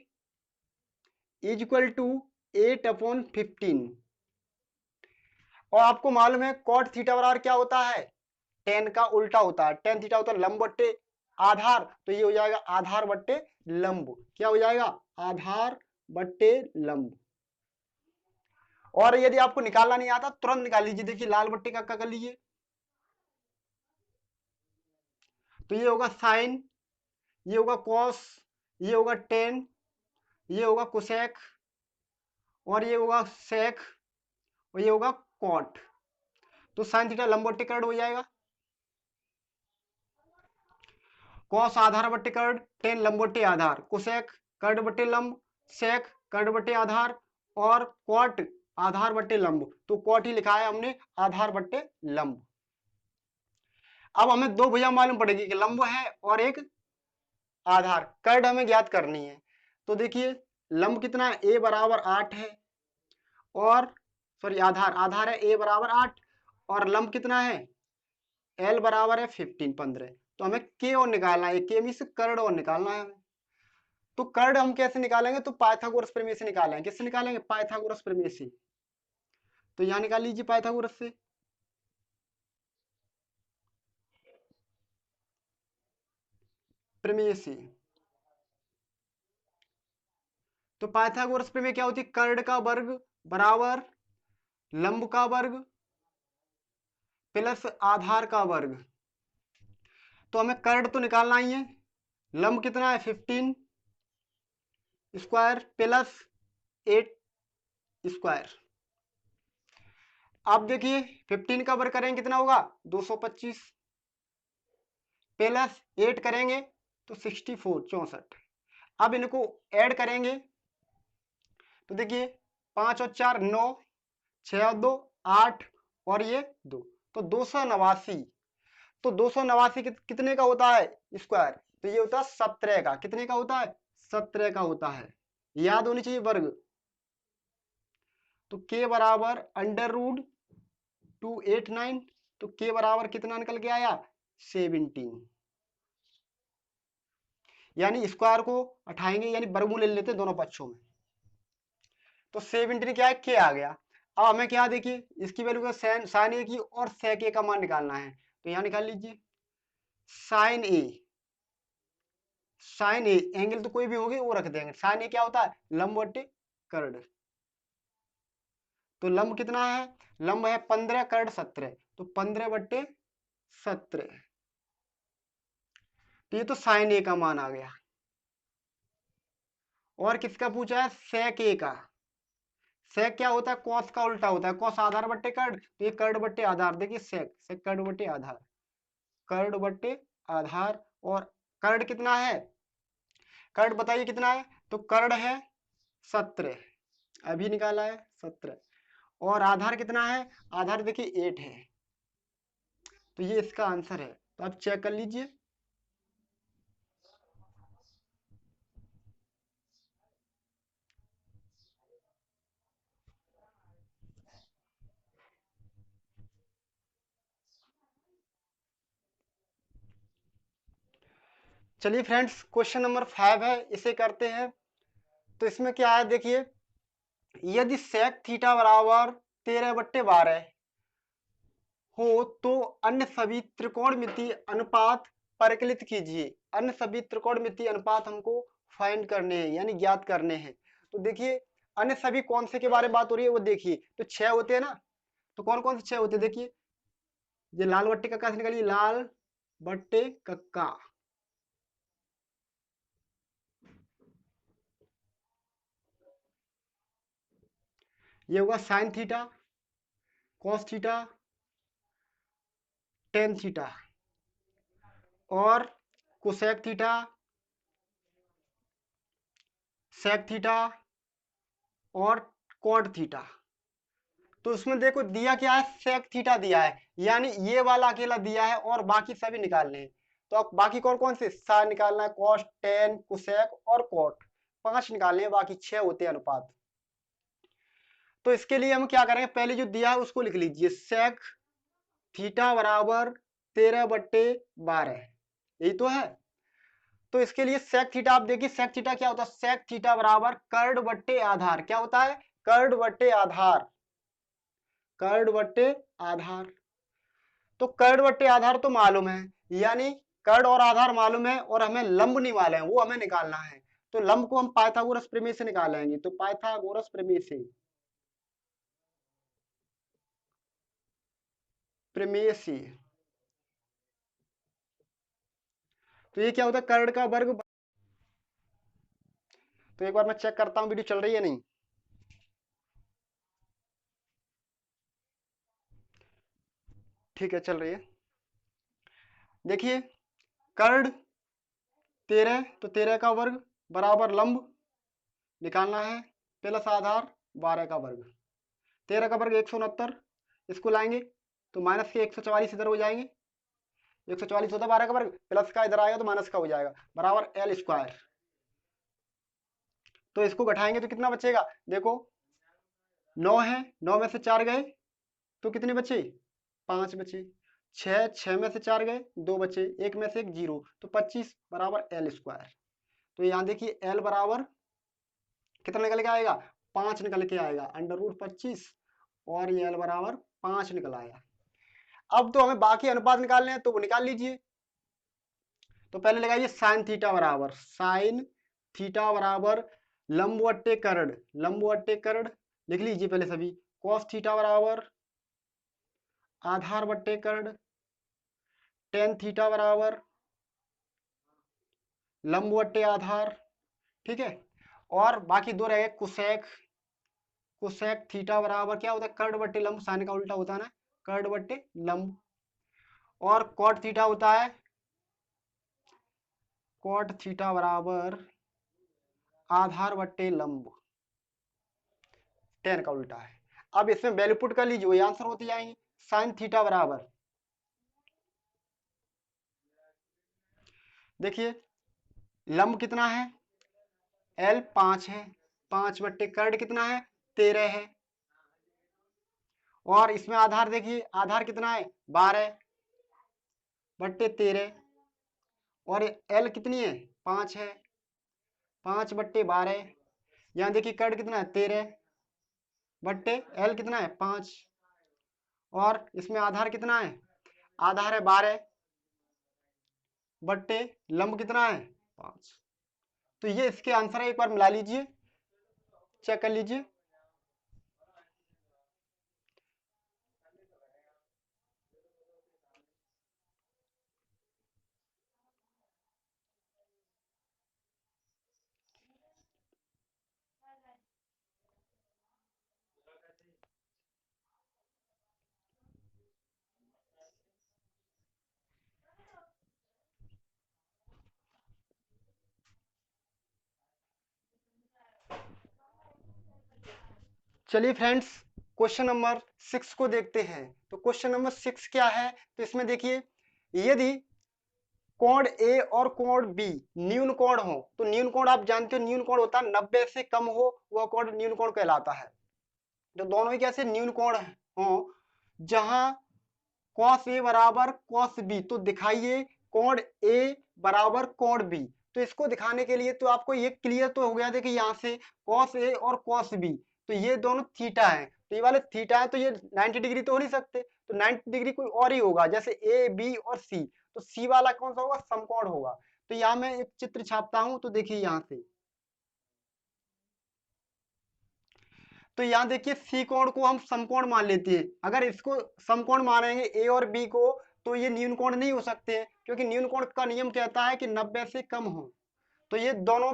is equal to 8/15। और आपको मालूम है cot थीटा बराबर क्या होता है, tan का उल्टा होता है, tan थीटा होता है लंब बट्टे आधार, तो ये हो जाएगा आधार बट्टे लंब, क्या हो जाएगा आधार बट्टे लंब। और यदि आपको निकालना नहीं आता तुरंत निकाल लीजिए। देखिए लाल बट्टे का कर लीजिए, तो ये होगा साइन, ये होगा कॉस, ये होगा टेन, ये होगा कोसेक, और ये होगा सेक, और ये होगा कॉट। तो साइन थीटा लंबवत कर्ड हो जाएगा। कॉस आधार बट्टे कर्ड, टेन लंबवट्टे आधार, कोसेक कर्ड बट्टे लंब, सेक कर्ड बट्टे आधार, और कॉट आधार बट्टे लंब। तो कॉट ही लिखा है हमने, आधार बट्टे लंब। अब हमें दो भुजा मालूम पड़ेगी कि लंब है और एक आधार। कर्ड हमें ज्ञात करनी है। तो देखिए लंब कितना है, ए बराबर 8 है, और सॉरी आधार है ए बराबर 8, और लंब कितना है, एल बराबर है 15। तो हमें के और निकालना है, के मीन्स कर्ड और निकालना है हमें। तो कर्ड हम कैसे निकालेंगे, तो पाइथागोरस प्रमेय से निकालेंगे। किससे निकालेंगे, पाइथागोरस प्रमेय से। तो यहां निकाल लीजिए पाइथागोरस से। प्रमेय से तो पाइथागोरस प्रमेय क्या होती है, कर्ड का वर्ग बराबर लंब का वर्ग प्लस आधार का वर्ग। तो हमें कर्ड तो निकालना ही है। लंब कितना है 15 स्क्वायर प्लस 8 स्क्वायर। अब देखिए 15 का वर्ग करेंगे कितना होगा 225, प्लस 8 करेंगे तो 64 64। अब इनको ऐड करेंगे तो देखिए 5 और 4 9, 6 और 2 8, और ये 2, तो 289। तो 289 कितने का होता है स्क्वायर, तो ये होता है 17 का। कितने का होता है, 17 का होता है। याद होनी चाहिए वर्ग। तो के बराबर अंडर रूट 289, तो के बराबर कितना निकल के आया 17। यानी स्क्वायर को उठाएंगे, यानी वर्गमूल ले लेते दोनों पक्षों में। तो 17 क्या है, के आ गया। अब हमें क्या देखिए इसकी वैल्यू का साइन ए की और सेक ए का मान निकालना है। तो यहां निकाल लीजिए sine a, sine a angle तो कोई भी होगी वो रख देंगे। साइन ए क्या होता है, लंब बट्टे कर्ड। तो लंब कितना है, लंब है 15, कर्ड 17, तो 15/17। तो ये तो साइन ए का मान आ गया। और किसका पूछा है, सेक ए का। सेक क्या होता है, कॉस का उल्टा होता है। कॉस आधार बट्टे कर्ड, तो ये कर्ड बट्टे आधार। देखिए सेक सेक कर्ड बट्टे आधार, कर्ड बट्टे आधार। और कर्ड कितना है, कर्ड बताइए कितना है, तो कर्ड है 17, अभी निकाला है 17। और आधार कितना है, आधार देखिए 8 है। तो ये इसका आंसर है। तो आप चेक कर लीजिए। चलिए फ्रेंड्स क्वेश्चन नंबर 5 है, इसे करते हैं। तो इसमें क्या है देखिए, यदि सेक थीटा बराबर 13/12 हो तो अन्य सभी त्रिकोणमितीय अनुपात परिकलित कीजिए। अन्य सभी त्रिकोणमितीय अनुपात हमको फाइंड करने हैं, यानी ज्ञात करने हैं। तो देखिए अन्य सभी कौन से के बारे में बात हो रही है वो देखिए। तो 6 होते हैं ना, तो कौन कौन से 6 होते हैं देखिए। ये लाल बट्टे कक्का से निकालिए, लाल बट्टे कक्का। ये होगा sine theta, cos theta, tan theta, और कोसेक थीटा, सेक थीटा, और कॉट थीटा। तो उसमें देखो दिया क्या है, सेक थीटा दिया है, यानी ये वाला अकेला दिया है और बाकी सभी निकालने हैं। तो अब बाकी कौन कौन से साइन निकालना है, कॉस, टेन, कोसेक और कॉट, 5 निकालने हैं, बाकी 6 होते हैं अनुपात। तो इसके लिए हम क्या करेंगे, पहले जो दिया है उसको लिख लीजिए, सेक थीटा बराबर 13/12, यही तो है। तो इसके लिए सेक थीटा आप देखिए, सेक थीटा क्या होता है, सेक थीटा बराबर कर्ड बट्टे आधार। क्या होता है, कर्ड बट्टे आधार, कर्ड बट्टे आधार। तो कर्ड बट्टे आधार तो मालूम है, यानी कर्ड और आधार मालूम है, और हमें लंब नहीं मालूम है, वो हमें निकालना है। तो लंब को हम पाइथागोरस प्रमेय से निकालेंगे। तो पाइथागोरस प्रमेय से प्रमेय से। तो ये क्या होता है, कर्ण का वर्ग। तो एक बार मैं चेक करता हूं वीडियो चल रही है नहीं। ठीक है, चल रही है। देखिए, कर्ण 13, तो 13 का वर्ग बराबर लंब निकालना है, प्लस आधार 12 का वर्ग। 13 का वर्ग 169, इसको लाएंगे तो माइनस के 144 इधर हो जाएंगे, 144 होता है 12 का वर्ग, प्लस का इधर आएगा तो माइनस का हो जाएगा, बराबर एल स्क्वायर। तो इसको घटाएंगे तो कितना बचेगा, देखो 9 है, 9 में से 4 गए तो कितने बचे, 5 बचे। 6 में से 4 गए 2 बचे, 1 में से 1 0, तो 25 बराबर एल स्क्वायर। तो यहाँ देखिए एल बराबर कितना निकल के आएगा, 5 निकल के आएगा, अंडर रूट 25, और ये एल बराबर 5 निकल आया। अब तो हमें बाकी अनुपात निकालने हैं, तो वो निकाल लीजिए। तो पहले लगाइए साइन थीटा बराबर, साइन थीटा बराबर लंब बट्टे कर्ण, लंब बट्टे कर्ण लिख लीजिए पहले सभी। कॉस थीटा बराबर आधार बट्टे कर्ण, टेन थीटा बराबर लंब बट्टे आधार, ठीक है। और बाकी दो रह गए कुसेक, कुसेक थीटा बराबर क्या होता है, कर्ण बट्टे लंब, साइन का उल्टा होता है ना, कर्ण बट्टे लंब। और कॉट थीटा होता है, कॉट थीटा बराबर आधार बट्टे लंब, टेन का उल्टा है। अब इसमें वैल्यू पुट कर लीजिए, वही आंसर होते जाएंगे। साइन थीटा बराबर, देखिए लंब कितना है, एल 5 है, 5 बट्टे कर्ण कितना है, 13 है। और इसमें आधार देखिए, आधार कितना है, 12 बट्टे 13, और एल कितनी है, 5 है, 5 बट्टे 12। यहाँ देखिए कर्ण कितना है, 13 बट्टे एल कितना है, 5, और इसमें आधार कितना है, आधार है 12 बट्टे लंब कितना है, 5। तो ये इसके आंसर है, एक बार मिला लीजिए, चेक कर लीजिए। चलिए फ्रेंड्स, क्वेश्चन नंबर 6 को देखते हैं। तो क्वेश्चन नंबर 6 क्या है, तो इसमें देखिए, यदि कोण ए और कोण बी न्यून कोण हो, तो न्यून कोण आप जानते हो, न्यून कोण होता है 90 से कम हो, वह कोण न्यून कोण कहलाता है। तो दोनों ही कैसे न्यून कोण हो, जहां cos ए बराबर cos बी, तो दिखाइए कोण ए बराबर कोण बी। तो इसको दिखाने के लिए तो आपको ये क्लियर तो हो गया, देखिए यहाँ से cos ए और cos बी, तो ये दोनों थीटा है, तो ये वाले थीटा है, तो ये 90 डिग्री तो हो नहीं सकते, तो 90 डिग्री कोई और ही होगा, जैसे ए बी और सी, तो सी वाला कौन सा होगा, समकोण होगा। तो यहाँ मैं एक चित्र छापता हूं, तो देखिए यहाँ से, तो यहाँ देखिए सी कोण को हम समकोण मान लेते हैं। अगर इसको समकोण मानेंगे ए और बी को, तो ये न्यून कोण नहीं हो सकते हैं, क्योंकि न्यून कोण का नियम कहता है कि 90 से कम हो। तो ये दोनों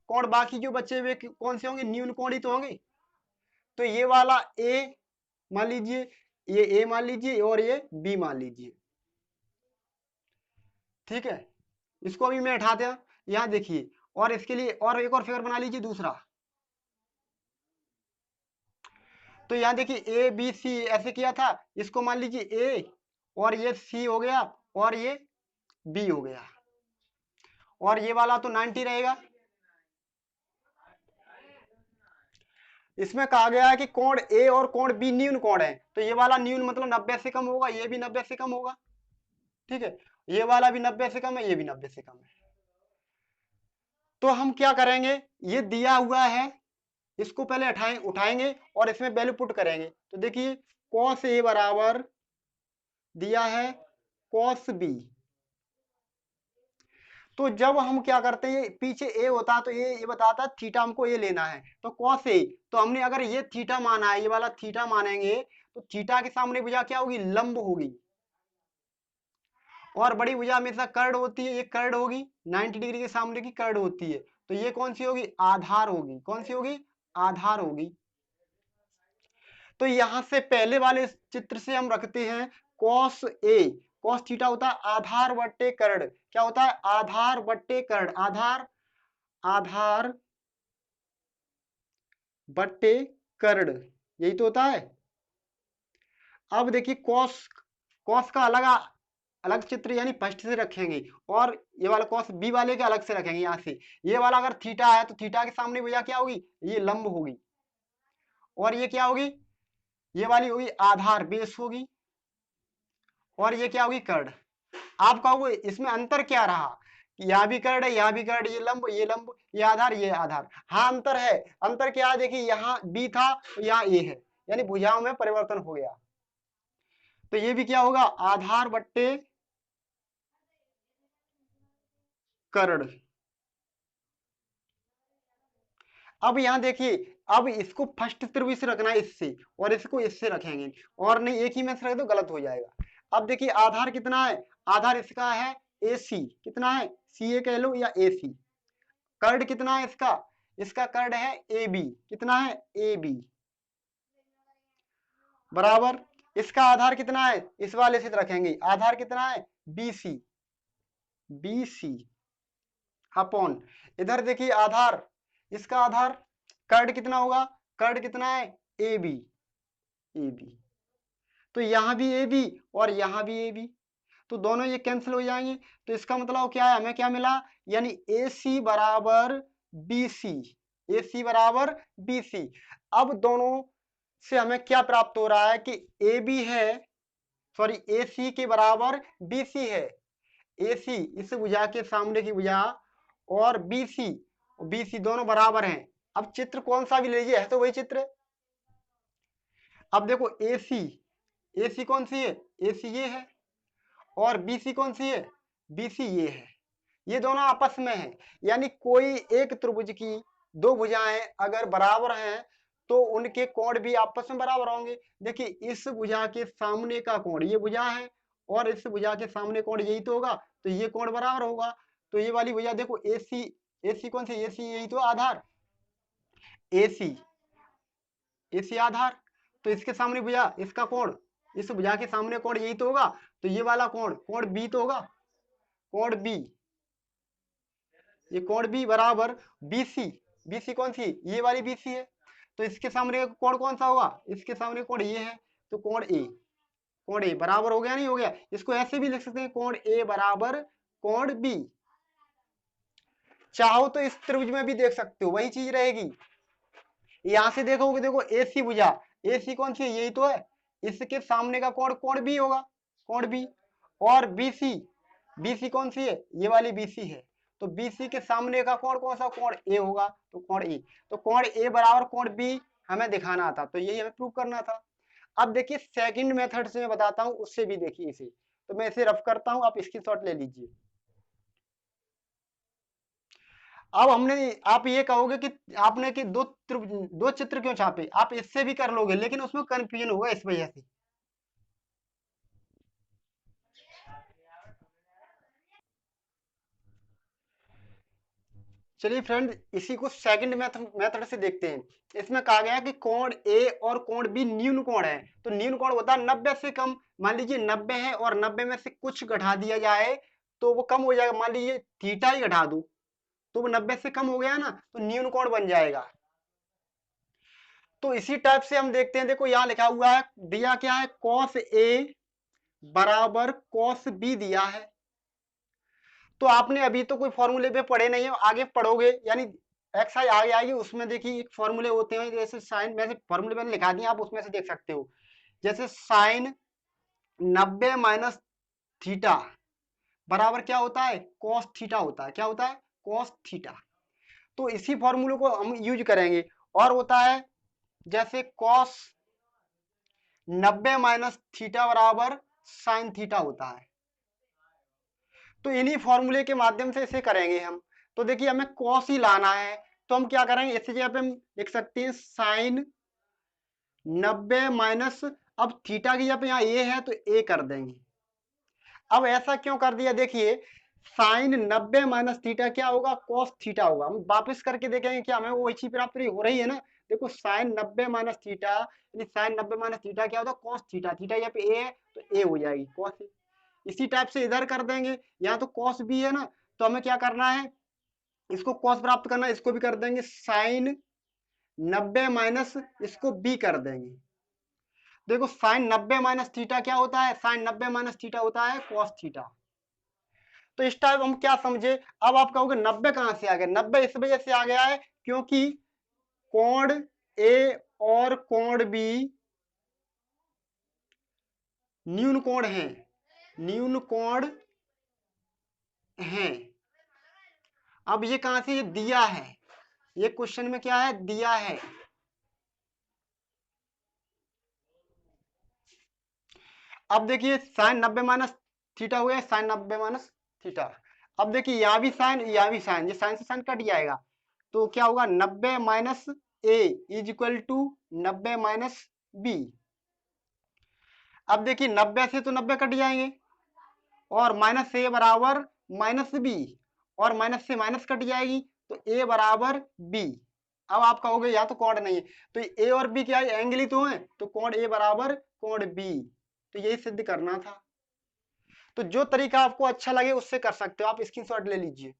कोण बाकी जो बचे हुए कौन से होंगे, न्यून कोण ही तो होंगे। तो ये वाला ए मान लीजिए, ये ए मान लीजिए, और ये बी मान लीजिए, ठीक है। इसको अभी मैं हटा दिया, यहाँ देखिए, और इसके लिए और एक और फिगर बना लीजिए दूसरा। तो यहाँ देखिए ए बी सी ऐसे किया था, इसको मान लीजिए ए, और ये सी हो गया, और ये बी हो गया, और ये वाला तो 90 रहेगा। इसमें कहा गया है कि कोण ए और कोण बी न्यून कोण है, तो ये वाला न्यून मतलब 90 से कम होगा, ये भी 90 से कम होगा, ठीक है। ये वाला भी 90 से कम है, ये भी 90 से कम है। तो हम क्या करेंगे, ये दिया हुआ है, इसको पहले उठाएंगे और इसमें वैल्यू पुट करेंगे। तो देखिए cos ए बराबर दिया है cos बी, तो जब हम क्या करते हैं, पीछे ए होता है तो ये बताता है थीटा हमको ये लेना है, तो cos ए, तो हमने अगर ये थीटा माना है, ये वाला थीटा मानेंगे, तो थीटा के सामने भुजा क्या होगी, लंब होगी, और बड़ी भुजा हमेशा कर्ड होती है, ये कर्ड होगी, 90 डिग्री के सामने की कर्ड होती है, तो ये कौन सी होगी, आधार होगी। कौन सी होगी, आधार होगी। तो यहां से पहले वाले चित्र से हम रखते हैं कॉस ए, कॉस थीटा होता है आधार बट्टे कर्ड। क्या होता है, आधार बट्टे कर्ड, आधार, आधार बट्टे कर्ड, यही तो होता है। अब देखिए कॉस, कॉस का अलग अलग चित्र यानी फर्स्ट से रखेंगे, और ये वाला कॉस बी वाले के अलग से रखेंगे। यहां से ये वाला अगर थीटा है तो थीटा के सामने भैया क्या होगी, ये लंब होगी, और ये क्या होगी, ये वाली होगी आधार बेस होगी, और ये क्या होगी कर्ड। आप कहोगे इसमें अंतर क्या रहा, यहाँ भी कर्ड है, यहाँ भी कर्ड, ये लंब, ये लंब, ये आधार, ये आधार। हाँ अंतर है। अंतर क्या है, देखिए यहाँ बी था तो यहाँ ए है, यानी भुजाओं में परिवर्तन हो गया। तो ये भी क्या होगा, आधार बट्टे कर्ड। अब यहां देखिए, अब इसको फर्स्ट त्रिभुज से रखना है इससे, और इसको इससे रखेंगे, और नहीं एक ही में से रख दो गलत हो जाएगा। अब देखिए आधार कितना है, आधार इसका है ए सी, कितना है, सी ए कह लो या ए सी। कर्ड कितना है इसका, इसका कर्ड है ए बी, कितना है, ए बी, बराबर। इसका आधार कितना है, इस वाले से रखेंगे, आधार कितना है, b c, b c upon, इधर देखिए आधार, इसका आधार कर्ड कितना होगा, कर्ड कितना है, ए बी, ए बी। तो यहां भी ए बी और यहां भी ए बी, तो दोनों ये कैंसिल हो जाएंगे। तो इसका मतलब क्या है, हमें क्या मिला, यानी ए सी बराबर बी सी, ए सी बराबर बी सी। अब दोनों से हमें क्या प्राप्त हो रहा है कि ए बी है, सॉरी ए सी के बराबर बी सी है। ए सी इस भुजा के सामने की भुजा और बी सी दोनों बराबर हैं। अब चित्र कौन सा भी लीजिए है तो वही चित्र। अब देखो ए सी कौन सी है, ए सी ये है, और बी सी कौन सी है, बी सी ये है। ये दोनों आपस में हैं, यानी कोई एक त्रिभुज की दो भुजाएं अगर बराबर हैं तो उनके कोण भी आपस में बराबर होंगे। देखिए इस भुजा के सामने का कोण ये भुजा है, और इस भुजा के सामने कोण यही तो होगा, तो ये कोण बराबर होगा। तो ये वाली भुजा देखो ए सी कौन सी, ए सी यही तो आधार, ए सी आधार। तो इसके सामने भुजा, इसका कोण, इस भुजा के सामने कोण यही तो होगा, तो ये वाला कोण, कोण बी तो होगा, कोण बी, ये कोण बी बराबर बीसी, बीसी कौन सी, ये वाली बीसी है। तो इसके सामने कोण कौन सा होगा, इसके सामने कोण ये है, तो कोण ए, कोण ए बराबर हो गया, नहीं हो गया। इसको ऐसे भी लिख सकते हैं, कोण ए बराबर कोण बी। चाहो तो इस त्रिभुज में भी देख सकते हो, वही चीज रहेगी। यहां से देखोगे, देखो ए सी भुजा, ए सी कौन सी है, यही तो है, इसके सामने का कोण कोण बी होगा, कोण बी। और बीसी, बीसी कौन सी है, ये वाली बीसी है, तो बीसी के सामने का कोण कौन सा, कोण ए होगा, तो कोण ए। तो कोण ए बराबर कोण बी हमें दिखाना था, तो यही हमें प्रूव करना था। अब देखिए सेकंड मेथड से मैं बताता हूं, उससे भी देखिए इसे, तो मैं इसे रफ करता हूं, आप स्क्रीनशॉट ले लीजिए। अब हमने, आप ये कहोगे कि आपने कि दो चित्र क्यों छापे, आप इससे भी कर लोगे, लेकिन उसमें कंफ्यूजन होगा इस वजह से। चलिए फ्रेंड, इसी को सेकंड मेथड से देखते हैं। इसमें कहा गया कि कोण ए और कोण बी न्यून कोण है, तो न्यून कोण होता है 90 से कम। मान लीजिए 90 है और 90 में से कुछ घटा दिया जाए तो वो कम हो जाएगा, मान लीजिए थीटा ही घटा दो तो वो 90 से कम हो गया ना, तो न्यून कोण बन जाएगा। तो इसी टाइप से हम देखते हैं, देखो यहाँ लिखा हुआ है, दिया क्या है, कॉस ए बराबर कॉस बी दिया है। तो आपने अभी तो कोई फॉर्मूले पे पढ़े नहीं है, आगे पढ़ोगे, यानी एक्सरसाइज आगे आएगी, उसमें देखिए एक फॉर्मूले होते हैं, जैसे साइन, वैसे फॉर्मूले मैंने लिखा दिए, आप उसमें से देख सकते हो। जैसे साइन 90 माइनस थीटा बराबर क्या होता है, कॉस थीटा होता है। क्या होता है, कॉस थीटा। तो इसी फॉर्मूले को हम यूज करेंगे। और होता है जैसे कॉस 90 माइनस थीटा बराबर साइन थीटा होता है। तो इन्हीं फॉर्मूले के माध्यम से इसे करेंगे हम। तो देखिए हमें कॉस ही लाना है, तो हम क्या करेंगे, इसी जगह पे हम लिख सकते हैं साइन 90 माइनस, अब थीटा की जगह पे यहाँ ए है तो ए कर देंगे। अब ऐसा क्यों कर दिया, देखिए साइन 90 माइनस थीटा क्या होगा, कॉस थीटा होगा। हम वापस करके देखेंगे क्या हमें वही चीज प्राप्त हो रही है ना। देखो साइन 90 माइनस थीटा, यानी साइन 90 माइनस थीटा क्या होता है, कॉस थीटा। थीटा यहाँ पे ए है तो ए हो जाएगी कॉस। इसी टाइप से इधर कर देंगे, यहाँ तो कॉस बी है ना, तो हमें क्या करना है, इसको कॉस प्राप्त करना है, इसको भी कर देंगे साइन 90 माइनस इसको बी कर देंगे। देखो साइन 90 माइनस थीटा क्या होता है, साइन 90 माइनस थीटा होता है कॉस थीटा। तो इस टाइप हम क्या समझे, अब आप कहोगे 90 कहां से आ गया, 90 इस वजह से आ गया है क्योंकि कोण ए और कोण बी न्यून कोण है, न्यून कोण है। अब ये कहां से, ये दिया है, ये क्वेश्चन में क्या है, दिया है। अब देखिए साइन 90 माइनस थीटा हुआ है, साइन 90 माइनस थीटा। अब देखिए यहाँ भी साइन, यहाँ भी साइन, ये साइन से साइन कट जाएगा, तो क्या होगा 90 minus a is equal to 90 minus b. अब देखिए 90 से तो 90 कट जाएंगे, और माइनस ए बराबर माइनस बी, और माइनस से माइनस कट जाएगी तो ए बराबर बी। अब आप कहोगे या तो कोण नहीं है, तो ए और बी क्या है, एंगल ही तो है, तो कोण ए बराबर कोण बी, तो यही सिद्ध करना था। तो जो तरीका आपको अच्छा लगे उससे कर सकते हो, आप स्क्रीनशॉट ले लीजिए।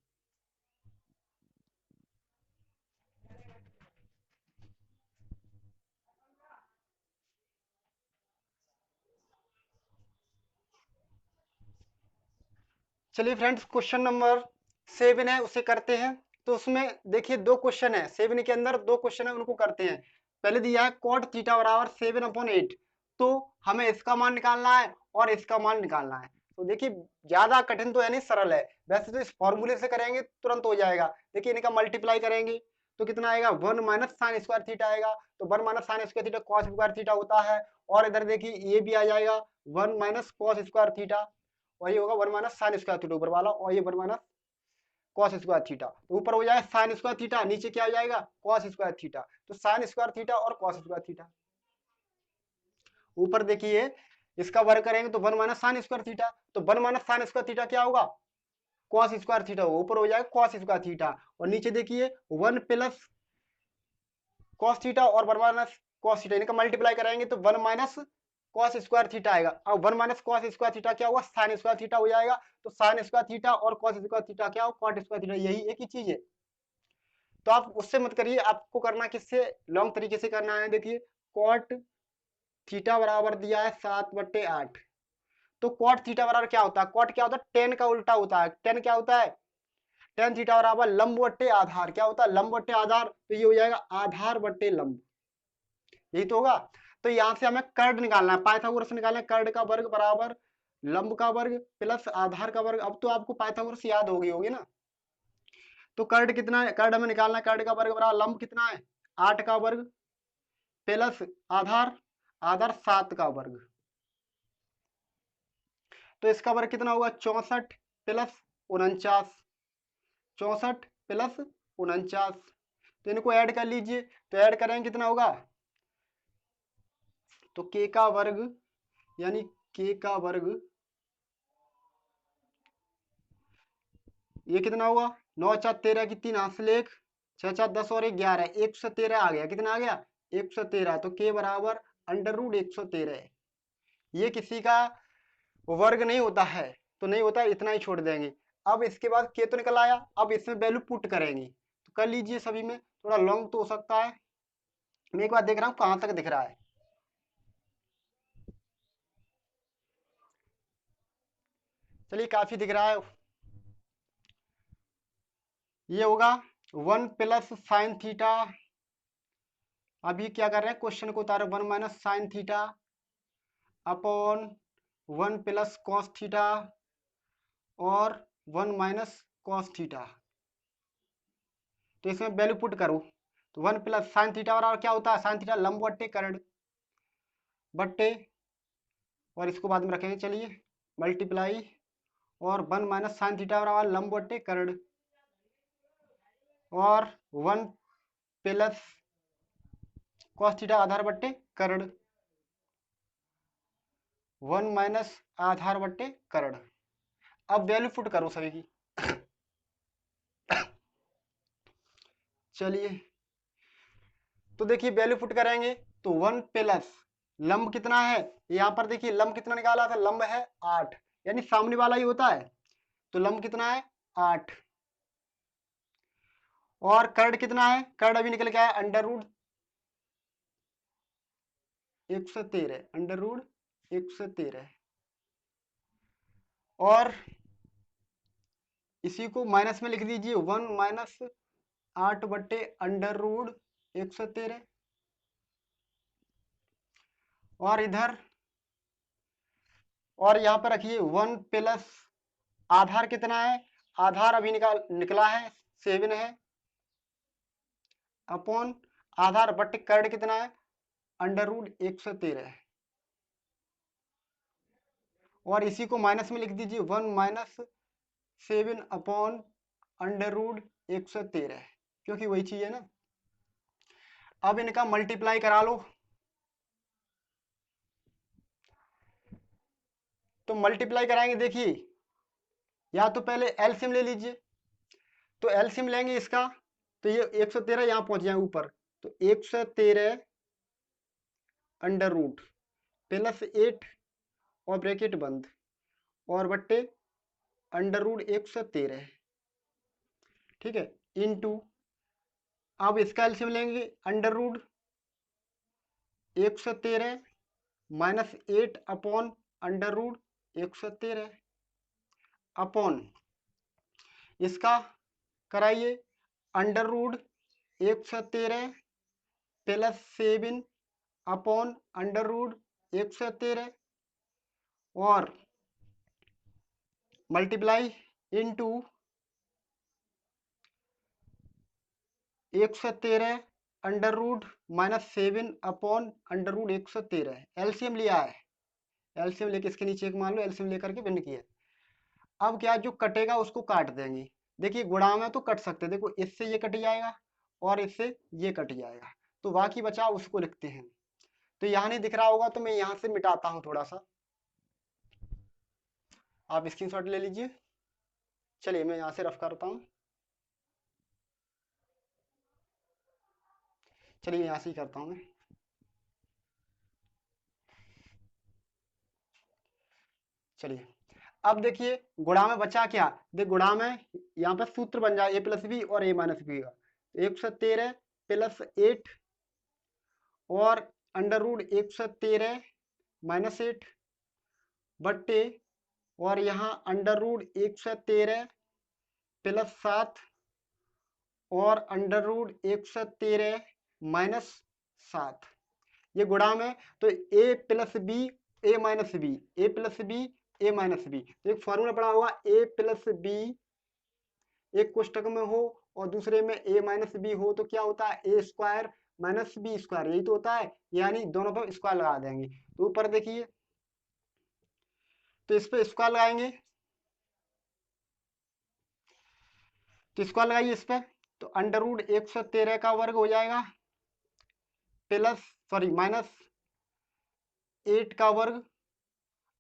चलिए फ्रेंड्स, क्वेश्चन नंबर 7 है उसे करते हैं। तो उसमें देखिए दो क्वेश्चन है, 7 के अंदर दो क्वेश्चन है, उनको करते हैं। पहले दिया है कॉट थीटा बराबर 7/8, तो हमें इसका मान निकालना है और इसका मान निकालना है। तो देखिए ज्यादा कठिन तो है नहीं, सरल है। वैसे तो इस फॉर्मूले से करेंगे तुरंत हो जाएगा। देखिए इनका मल्टीप्लाई करेंगे तो कितना आएगा, 1 माइनस साइन स्क्वायर थीटा आएगा। तो 1 minus sine square theta cos square theta होता है, और इधर देखिए ये भी आ जाएगा 1 माइनस कॉस स्क्वायर थीटा, वही होगा 1 माइनस साइन स्क्वायर थीटा ऊपर वाला, और ये 1 माइनस कॉस स्क्वायर थीटा। तो ऊपर हो जाएगा साइन स्क्वायर थीटा, नीचे क्या हो जाएगा, कॉस स्क्वायर थीटा। तो साइन स्क्वायर थीटा और कॉस स्क्वायर थीटा। ऊपर देखिए इसका वर्ग करेंगे तो 1 माइनस साइन स्क्वायर थीटा, तो 1 माइनस साइन स्क्वायर थीटा क्या होगा, कॉस स्क्वायर थीटा होगा, ऊपर हो जाएगा कॉस स्क्वायर थीटा। और नीचे देखिए 1 प्लस कॉस थीटा और 1 माइनस कॉस थीटा, इनका मल्टीप्लाई करेंगे तो 1 माइनस कॉस स्क्वायर थीटा आएगा। अब 1 माइनस कॉस स्क्वायर थीटा क्या होगा, साइन स्क्वायर थीटा हो जाएगा। तो साइन स्क्वायर थीटा और कॉस स्क्वायर थीटा क्या हो, कॉट स्क्वायर थीटा, यही एक ही चीज है। तो आप उससे मत करिए, आपको करना किससे, लॉन्ग तरीके से करना है। देखिए कॉट थीटा बराबर दिया है 7/8। तो कॉट थीटा बराबर क्या होता है, कॉट क्या होता है, टेन का उल्टा होता है। टेन क्या होता है, टेन थीटा बराबर लंब बट्टे आधार, क्या होता है, लंब बट्टे आधार। तो ये हो जाएगा आधार बट्टे लंब, यही तो होगा। तो यहां से हमें कर्ड निकालना है, पाइथागोरस निकालना है। कर्ड का वर्ग बराबर लंब का वर्ग प्लस आधार का वर्ग। अब तो आपको पाइथागोरस याद होगी ना। तो कर्ड कितना है, कर्ड हमें निकालना है, कर्ड का वर्ग बराबर लंब कितना है 8 का वर्ग प्लस आधार, आधार 7 का वर्ग। तो इसका वर्ग कितना होगा 64 प्लस 49, 64 प्लस 49। तो इनको ऐड कर लीजिए, तो ऐड करेंगे कितना होगा, तो k का वर्ग, यानी k का वर्ग ये कितना होगा, 9 4 13 की 3 हाथ से लेख, 6 4 10 और 1 11, 113 आ गया। कितना आ गया 113। तो k बराबर अंडर रूट 113 है। ये किसी का वर्ग नहीं होता है, तो नहीं होता, इतना ही छोड़ देंगे। अब इसके बाद k तो निकल आया, अब इसमें वैल्यू पुट करेंगे। तो कर लीजिए, सभी में थोड़ा लॉन्ग तो हो सकता है, मैं एक बार देख रहा हूँ कहां तक दिख रहा है। चलिए काफी दिख रहा है। ये होगा 1 प्लस साइन थीटा। अभी क्या कर रहे हैं, क्वेश्चन को उतारो, 1 minus sine theta upon 1 plus cos theta और 1 माइनस कॉस थीटा। तो इसमें वैल्यू पुट करो, तो 1 प्लस साइन थीटा बराबर क्या होता है, साइन थीटा लंब बट्टे कर्ण बट्टे, और इसको बाद में रखेंगे, चलिए मल्टीप्लाई, और 1 माइनस साइन थीटा बराबर लंब बट्टे कर्ण, और 1 प्लस कॉस थीटा आधार बट्टे कर्ण, 1 माइनस आधार बट्टे कर्ण। अब वैल्यू पुट करो सभी की। चलिए, तो देखिए वैल्यू पुट करेंगे तो 1 प्लस लंब कितना है, यहाँ पर देखिए लंब कितना निकाला था, लंब है 8, यानी सामने वाला ही होता है, तो लंब कितना है 8। और कर्ण कितना है, कर्ण अभी निकल के आया अंडर रूट 113, अंडर रूट 113। और इसी को माइनस में लिख दीजिए, 1 माइनस 8 बट्टे अंडर रूट 113। और इधर, और यहाँ पर रखिए 1 प्लस आधार कितना है, आधार अभी निकला है 7 है, अपॉन आधार बट्टे कर्ण कितना है अंडर रूट 113। और इसी को माइनस में लिख दीजिए, 1 माइनस 7 अपॉन अंडर रूट 113, क्योंकि वही चीज है ना। अब इनका मल्टीप्लाई करा लो, तो मल्टीप्लाई कराएंगे, देखिए या तो पहले एलसीएम ले लीजिए, तो एलसीएम लेंगे इसका, तो ये 113 यहाँ पहुंच जाए ऊपर, तो 113 अंडर रूट प्लस 8 और ब्रैकेट बंद और बट्टे अंडर रूट 113, ठीक है, इनटू, अब इसका एलसीएम लेंगे, under root 113 minus 8 upon under root 113 upon इसका कराइए under root 113 plus 7 upon under root 113 और multiply into 113 under root minus 7 upon under root 113। LCM लिया है, एलसीएम लेके इसके नीचे एक मान लो, एलसीएम लेकर के भिन्न किया। अब क्या, जो कटेगा उसको काट देंगे, देखिए गुणा में तो कट सकते, देखो इससे ये कट जाएगा और इससे ये कट जाएगा, तो बाकी बचा उसको लिखते हैं। तो यहाँ नहीं दिख रहा होगा तो मैं यहाँ से मिटाता हूँ थोड़ा सा, आप स्क्रीनशॉट ले लीजिए। चलिए मैं यहाँ से रफ करता हूँ, चलिए यहाँ से ही करता हूँ मैं। चलिए, अब देखिए गुणा में बचा क्या, देख गुणा में यहाँ पर सूत्र बन जाए ए प्लस बी और ए माइनस बी का, 113 प्लस 8 और अंडर रूट 113 माइनस 8 बट्टे, और यहाँ अंडर रूट 113 प्लस 7 और अंडर रूट 113 माइनस 7, ये गुणा में, तो ए प्लस बी ए माइनस बी, ए प्लस बी ए माइनस बी, तो एक फॉर्मूला पड़ा होगा, ए प्लस बी एक कोष्टक में हो और दूसरे में ए माइनस बी हो, तो क्या होता है ए स्क्वायर माइनस बी स्क्वायर, यही तो होता है, यानी दोनों पर स्क्वायर लगा देंगे। तो ऊपर देखिए, तो इस पर स्क्वायर लगाएंगे, तो स्क्वायर लगाइए इस पर, तो अंडर रूट 113 का वर्ग हो जाएगा प्लस, सॉरी माइनस 8 का वर्ग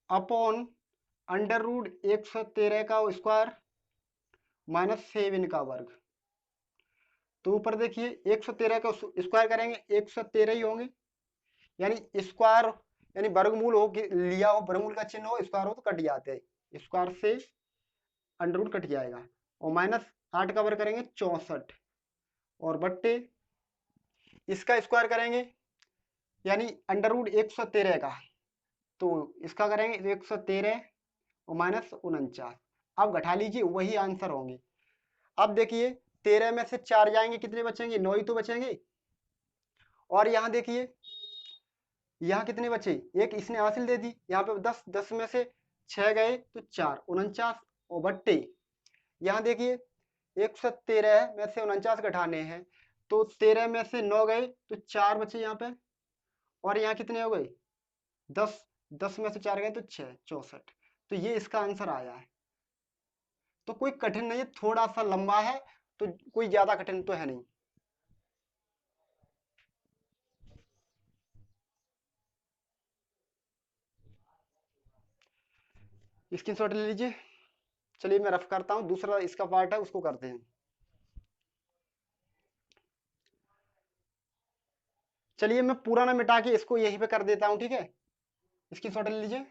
अपॉन अंडर रूट 113 का स्क्वायर माइनस 7 का वर्ग। तो ऊपर देखिए 113 का स्क्वायर करेंगे 113 ही होंगे, यानी स्क्वायर, यानी वर्गमूल हो लिया हो, वर्गमूल का चिन्ह हो, स्क्वायर हो तो कट जाते हैं, स्क्वायर से अंडर रूट कट जाएगा, और माइनस 8 का वर्ग करेंगे 64 और बट्टे इसका स्क्वायर करेंगे, यानी अंडर रूट 113 का, तो इसका करेंगे 113 और माइनस 49। अब घटा लीजिए, वही आंसर होंगे। अब देखिए 13 में से 4 जाएंगे, कितने बचेंगे, 9 ही तो बचेंगे। और यहाँ देखिए यहाँ कितने बचे, एक इसने हासिल दे दी, यहाँ पे 10, 10 में से 6 गए तो 4, 49 और बट्टे, यहाँ देखिए 113 में से 49 घटाने हैं, तो 13 में से 9 गए तो 4 बचे यहाँ पे, और यहाँ कितने हो गए 10, 10 में से 4 गए तो 6, 64, तो ये इसका आंसर आया है। तो कोई कठिन नहीं है, थोड़ा सा लंबा है, तो कोई ज्यादा कठिन तो है नहीं। स्क्रीनशॉट ले लीजिए। चलिए मैं रफ करता हूँ, दूसरा इसका पार्ट है उसको करते हैं। चलिए मैं पूरा ना मिटा के इसको यहीं पे कर देता हूँ, ठीक है, इसकी शॉट ले लीजिए।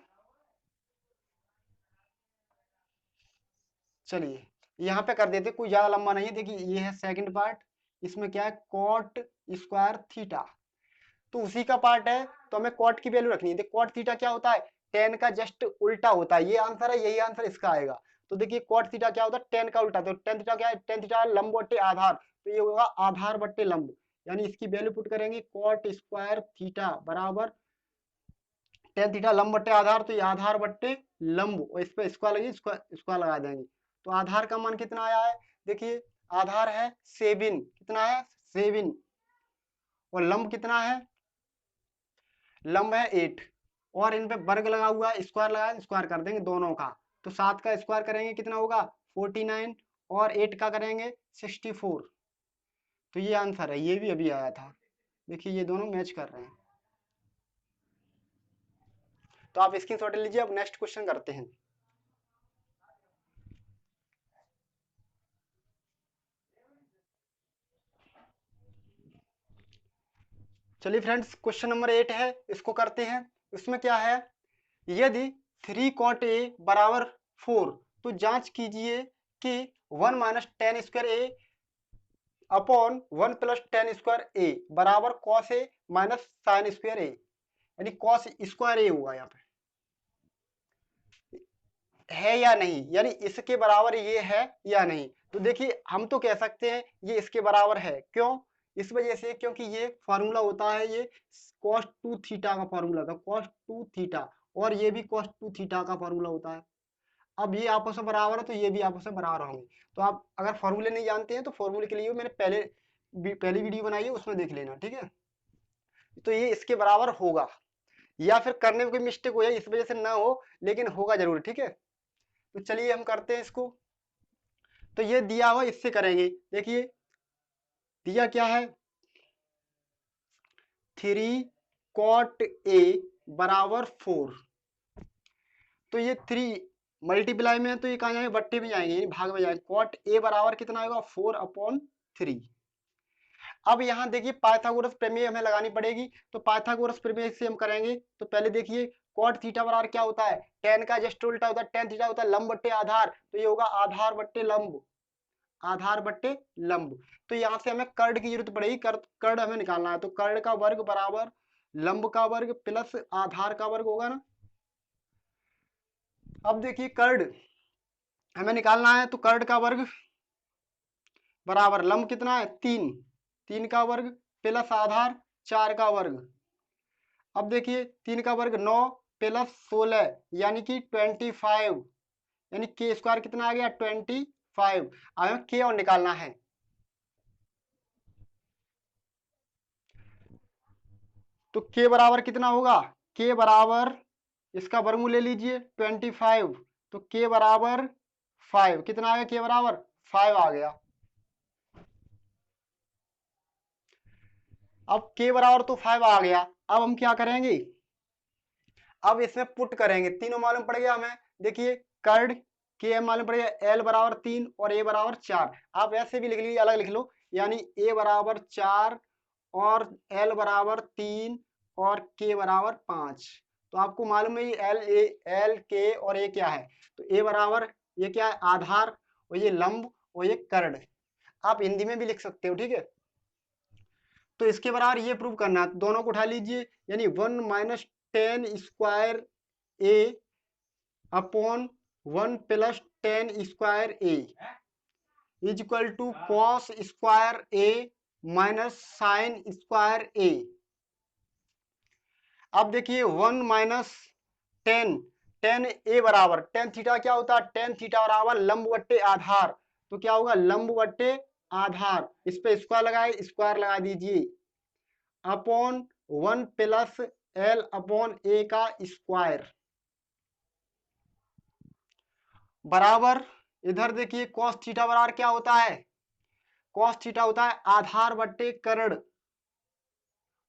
चलिए यहाँ पे कर देते, कोई ज्यादा लंबा नहीं है। देखिए ये है सेकंड पार्ट, इसमें क्या है कॉट स्क्वायर थीटा, तो उसी का पार्ट है, तो हमें कॉट की वैल्यू रखनी है। देखिए कॉट थीटा क्या होता है, टेन का जस्ट उल्टा होता है, ये आंसर है, यही आंसर इसका आएगा। तो देखिए कॉट थीटा क्या होता है, टेन का उल्टा, तो टेन थीटा क्या है, टेन थीटा लंब बट्टे आधार, तो ये होगा आधार बट्टे लंब, यानी इसकी वैल्यू पुट करेंगे कॉट स्क्वायर थीटा बराबर टेन थीटा लंब बट्टे आधार, तो ये आधार बट्टे लंब, और इस पे स्क्वायर लगी, स्क्वायर लगा देंगे। तो आधार का मान कितना आया है, देखिए आधार है 7, कितना है 7, और लंब कितना है, लंब है 8, और इन पे वर्ग लगा हुआ है, स्क्वायर लगा, स्क्वायर कर देंगे दोनों का, तो 7 का स्क्वायर करेंगे कितना होगा 49, और 8 का करेंगे 64, तो ये आंसर है, ये भी अभी आया था। देखिए ये दोनों मैच कर रहे हैं, तो आप स्क्रीनशॉट ले लीजिए। अब नेक्स्ट क्वेश्चन करते हैं। चलिए फ्रेंड्स क्वेश्चन नंबर 8 है, इसको करते हैं। इसमें क्या है, यदि 3 कॉट ए बराबर 4, तो जांच कीजिए कि 1 minus ten square A upon 1 plus ten square ए बराबर cos A minus sine square ए, यानी कॉस स्क्वायर ए होगा यहाँ पे, है या नहीं, यानी इसके बराबर ये है या नहीं। तो देखिए हम तो कह सकते हैं ये इसके बराबर है, क्यों, इस वजह से क्योंकि ये फॉर्मूला होता है, ये cos 2 थीटा का फॉर्मूला था, cos 2 थीटा, और ये भी cos 2 थीटा का फॉर्मूला होता है। अब ये आपस में बराबर है, तो ये भी आपस में बराबर होंगे। तो आप अगर फॉर्मूले नहीं जानते हैं तो फॉर्मूले के लिए मैंने पहली वीडियो बनाई है, उसमें देख लेना, ठीक है। तो ये इसके बराबर होगा, या फिर करने में कोई मिस्टेक हो जाए इस वजह से ना हो, लेकिन होगा जरूर, ठीक है। तो चलिए हम करते हैं इसको। तो ये दिया हुआ, इससे करेंगे। देखिए दिया क्या है, 3 कॉट ए बराबर 4, तो ये 3 मल्टीप्लाई में है, तो ये कहाँ जाएंगे, बट्टे में जाएंगे, यानी भाग में जाएंगे। कॉट ए बराबर कितना होगा 4/3। अब यहाँ देखिए पाइथागोरस प्रमेय हमें लगानी पड़ेगी, तो पाइथागोरस प्रमेय से हम करेंगे। तो पहले देखिए कॉट थीटा बराबर क्या होता है, टेन का जस्ट उल्टा होता है, टेन थीटा होता है लंब बट्टे आधार, तो ये होगा आधार बट्टे लंब, आधार बट्टे लंब। तो यहाँ से हमें कर्ण की जरूरत पड़ेगी, कर्ण हमें निकालना है, तो कर्ण का वर्ग बराबर लंब का वर्ग प्लस आधार का वर्ग होगा ना। अब देखिए कर्ण हमें निकालना है, तो कर्ण का वर्ग बराबर लंब कितना है 3, 3 का वर्ग प्लस आधार 4 का वर्ग। अब देखिए 3 का वर्ग 9 प्लस 16 यानी कि 25, यानी के स्क्वायर कितना आ गया 25। अब हमें के और निकालना है, तो के बराबर कितना होगा, के बराबर इसका वर्गमूल ले लीजिए 25, तो के बराबर 5, कितना आ गया के बराबर 5 आ गया। अब के बराबर तो 5 आ गया, अब हम क्या करेंगे, अब इसमें पुट करेंगे, तीनों मालूम पड़ गया हमें। देखिए कर्ण के मालूम पड़ गया, एल बराबर 3 और ए बराबर 4, आप ऐसे भी लिख लीजिए, अलग लिख लो, यानी ए बराबर 4 और एल बराबर 3 और के बराबर 5। तो आपको मालूम है एल के और ए क्या है, तो ए बराबर ये क्या है आधार, और ये लंब, और ये कर्ण। आप हिंदी में भी लिख सकते हो, ठीक है। तो इसके बराबर ये प्रूव करना है, दोनों को उठा लीजिए, यानी 1 minus ten square A upon 1 plus ten square A is equal to cos square A minus sine square A. अब देखिए 1 माइनस टेन, टेन ए बराबर टेन थीटा क्या होता है, टेन थीटा बराबर लंब बट्टे आधार, तो क्या होगा लंब बट्टे आधार, इस पे स्क्वायर लगाए, स्क्वायर लगा दीजिए, अपॉन 1 प्लस एल अपॉन ए का स्क्वायर बराबर, इधर देखिए cos थीटा बराबर क्या होता है, cos थीटा होता है आधार बट्टे कर्ण,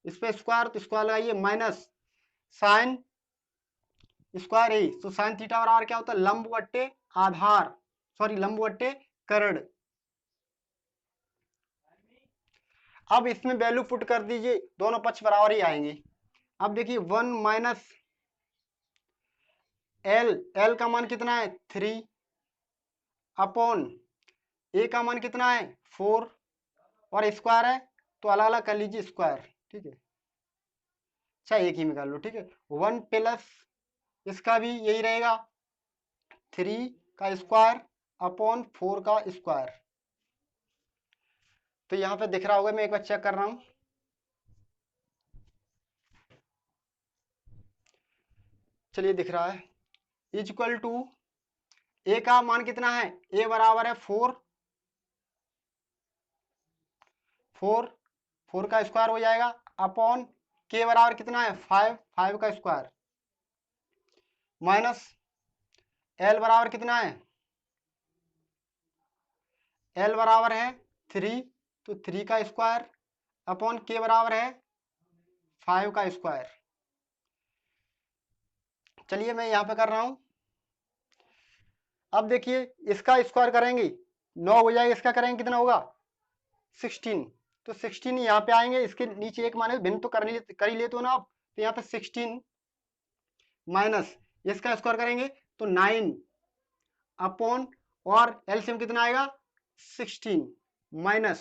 इस पे स्क्वायर, तो स्क्वायर लगाइए, माइनस साइन स्क्वायर ए, तो साइन थीटा बराबर क्या होता है लंब बट्टे आधार, सॉरी लंब बटे कर्ण। अब इसमें वैल्यू पुट कर दीजिए, दोनों पक्ष बराबर ही आएंगे। अब देखिए 1 माइनस एल, एल का मान कितना है 3 अपॉन ए का मान कितना है 4 और स्क्वायर है तो अलग अलग कर लीजिए स्क्वायर, ठीक है, चाहे एक ही में कर लो, ठीक है। 1 प्लस इसका भी यही रहेगा 3 का स्क्वायर अपॉन 4 का स्क्वायर। तो यहाँ पे दिख रहा होगा, मैं एक बार चेक कर रहा हूं। चलिए दिख रहा है, इज इक्वल टू ए का मान कितना है, ए बराबर है 4, 4 का स्क्वायर हो जाएगा अपॉन के बराबर कितना है 5, 5 का स्क्वायर माइनस एल बराबर कितना है, एल बराबर है 3 तो 3 का स्क्वायर अपॉन के बराबर है 5 का स्क्वायर। चलिए मैं यहाँ पे कर रहा हूं। अब देखिए इसका स्क्वायर करेंगे 9 हो जाएगा, इसका करेंगे कितना होगा 16, तो 16 यहाँ पे आएंगे, इसके नीचे एक माने भिन्न तो कर ही लेते हो ना आप, तो यहाँ पे 16 माइनस इसका स्क्वायर करेंगे तो 9 अपॉन और एलसीएम कितना आएगा 16 माइनस,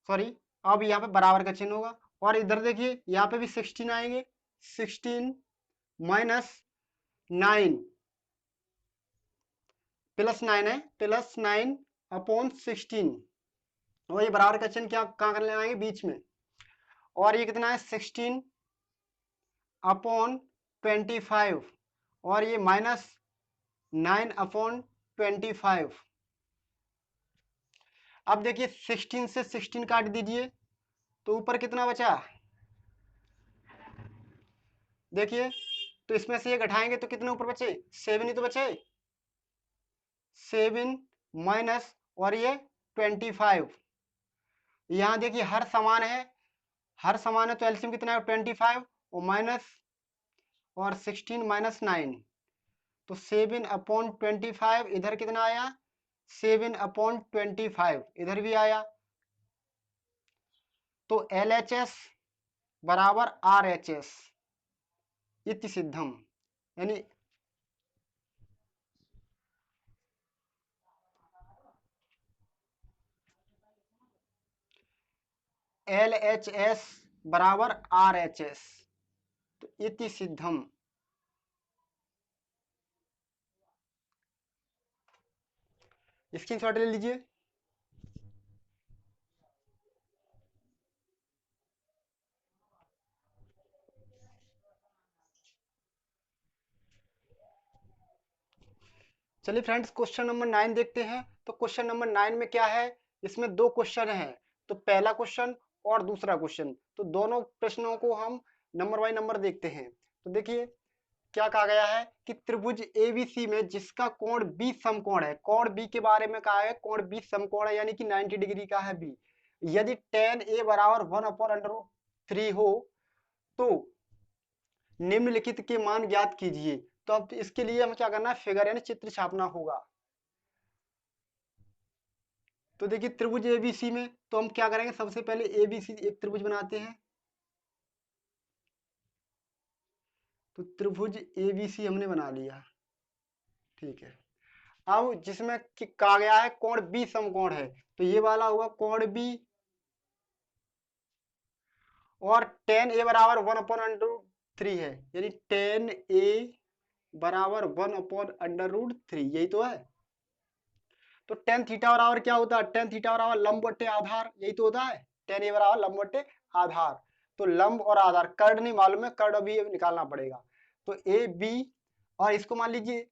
सॉरी अब यहाँ पे बराबर का चिन्ह होगा और इधर देखिए यहाँ पे भी 16 आएंगे, 16 माइनस 9 प्लस 9 है, प्लस 9 अपॉन 16 और ये बराबर का चिन्ह क्या कहाँ कर आएंगे बीच में, और ये कितना है 16 अपॉन 25 और ये माइनस 9 अपॉन 25। अब देखिए 16 से 16 काट दीजिए तो ऊपर कितना बचा, देखिए तो इसमें से ये घटाएंगे तो कितने ऊपर बचे 7 ही तो बचे, 7 माइनस और ये 25। यहाँ देखिए हर समान है, हर समान है तो एलसीएम कितना है 25 और माइनस और 16 माइनस 9 तो 7 अपॉन 25, इधर कितना आया 7 अपॉन 25 इधर भी आया, तो LHS बराबर RHS इति सिद्धम, यानी LHS बराबर RHS, तो इति सिद्धम। स्क्रीनशॉट ले लीजिए। चलिए फ्रेंड्स क्वेश्चन नंबर 9 देखते हैं। तो क्वेश्चन नंबर 9 में क्या है, इसमें दो क्वेश्चन हैं, तो पहला क्वेश्चन और दूसरा क्वेश्चन, तो दोनों प्रश्नों को हम नंबर बाय नंबर देखते हैं। तो देखिए क्या कहा गया है कि त्रिभुज एबीसी में जिसका कोण बी समकोण है, कोण बी के बारे में कहा है, कोण बी समकोण है यानी कि 90 डिग्री का है बी, यदि tan ए बराबर 1/√3 हो तो निम्नलिखित के मान ज्ञात कीजिए। तो अब इसके लिए हमें क्या करना है, फिगर यानी चित्र छापना होगा। तो देखिए त्रिभुज एबीसी में तो हम क्या करेंगे, सबसे पहले एबीसी एक त्रिभुज बनाते हैं। तो त्रिभुज एबीसी हमने बना लिया, ठीक है। अब जिसमें कहा गया है कोण बी समकोण है, तो ये वाला होगा कोण बी और tan ए बराबर 1/√3 है, यानी tan ए बराबर 1/√3, यही तो है। तो tan थीटा बराबर क्या होता है, tan थीटा बराबर लंब बट्टे आधार, यही तो होता है, tan ए बराबर लंब बट्टे आधार। तो लंब और आधार, कर्ण नहीं मालूम है, कर्ण अभी निकालना पड़ेगा। तो ए बी और इसको मान लीजिए,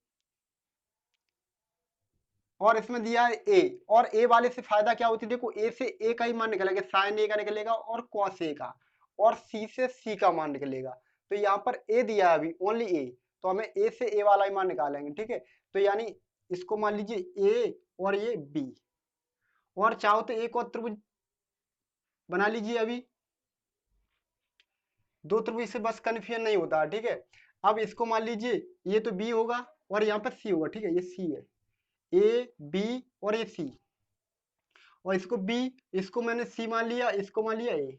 और इसमें दिया है ए, और ए वाले से फायदा क्या होती है, देखो ए से ए का ही मान निकलेगा, साइन ए का निकलेगा और कॉस ए का, और सी से सी का मान निकलेगा। तो यहाँ पर ए दिया है अभी ओनली ए, तो हमें ए से ए वाला ही मान निकालेंगे, ठीक है। तो यानी इसको मान लीजिए ए और ये बी, और चाहो तो एक और त्रिभुज बना लीजिए, अभी दो त्रिभुज से बस कन्फ्यूजन नहीं होता, ठीक है। अब इसको मान लीजिए ये तो बी होगा और यहाँ पर सी होगा, ठीक है, ये सी है, ए बी और ये सी, और इसको बी, इसको मैंने सी मान लिया, इसको मान लिया ए।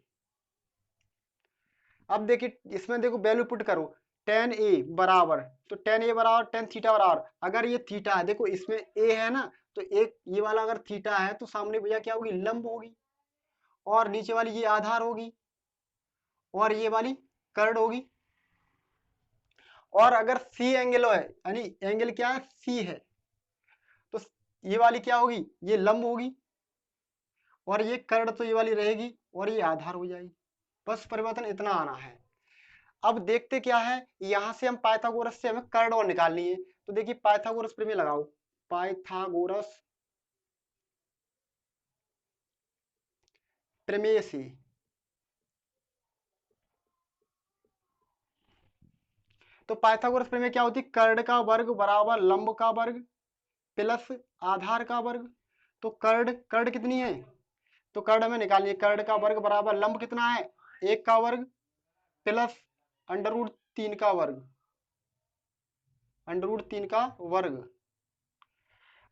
अब देखिए इसमें देखो वैल्यू पुट करो, टेन ए बराबर, तो टेन ए बराबर टेन थीटा बराबर, अगर ये थीटा है, देखो इसमें ए है ना, तो एक ये वाला अगर थीटा है तो सामने भैया क्या होगी, लंब होगी, और नीचे वाली ये आधार होगी, और ये वाली कर्ड होगी। और अगर सी एंगल है, यानी एंगल क्या है, सी है, तो ये वाली क्या होगी, ये लंब होगी, और ये कर्ड तो ये वाली रहेगी, और ये आधार हो जाएगी। बस परिवर्तन इतना आना है। अब देखते क्या है, यहां से हम पाइथागोरस से हमें कर्ड और निकालनी है, तो देखिए पाइथागोरस प्रमेय लगाओ, पाइथागोरस प्रमेय से, तो पाइथागोरस प्रमेय क्या होती है, कर्ड का वर्ग बराबर लंब का वर्ग प्लस आधार का वर्ग। तो कर्ड, कर्ड कितनी है, तो कर्ड हमें निकालनी है, कर्ड का वर्ग बराबर लंब कितना है, एक का वर्ग प्लस अंडर रूट तीन का वर्ग, अंडर रूट तीन का वर्ग।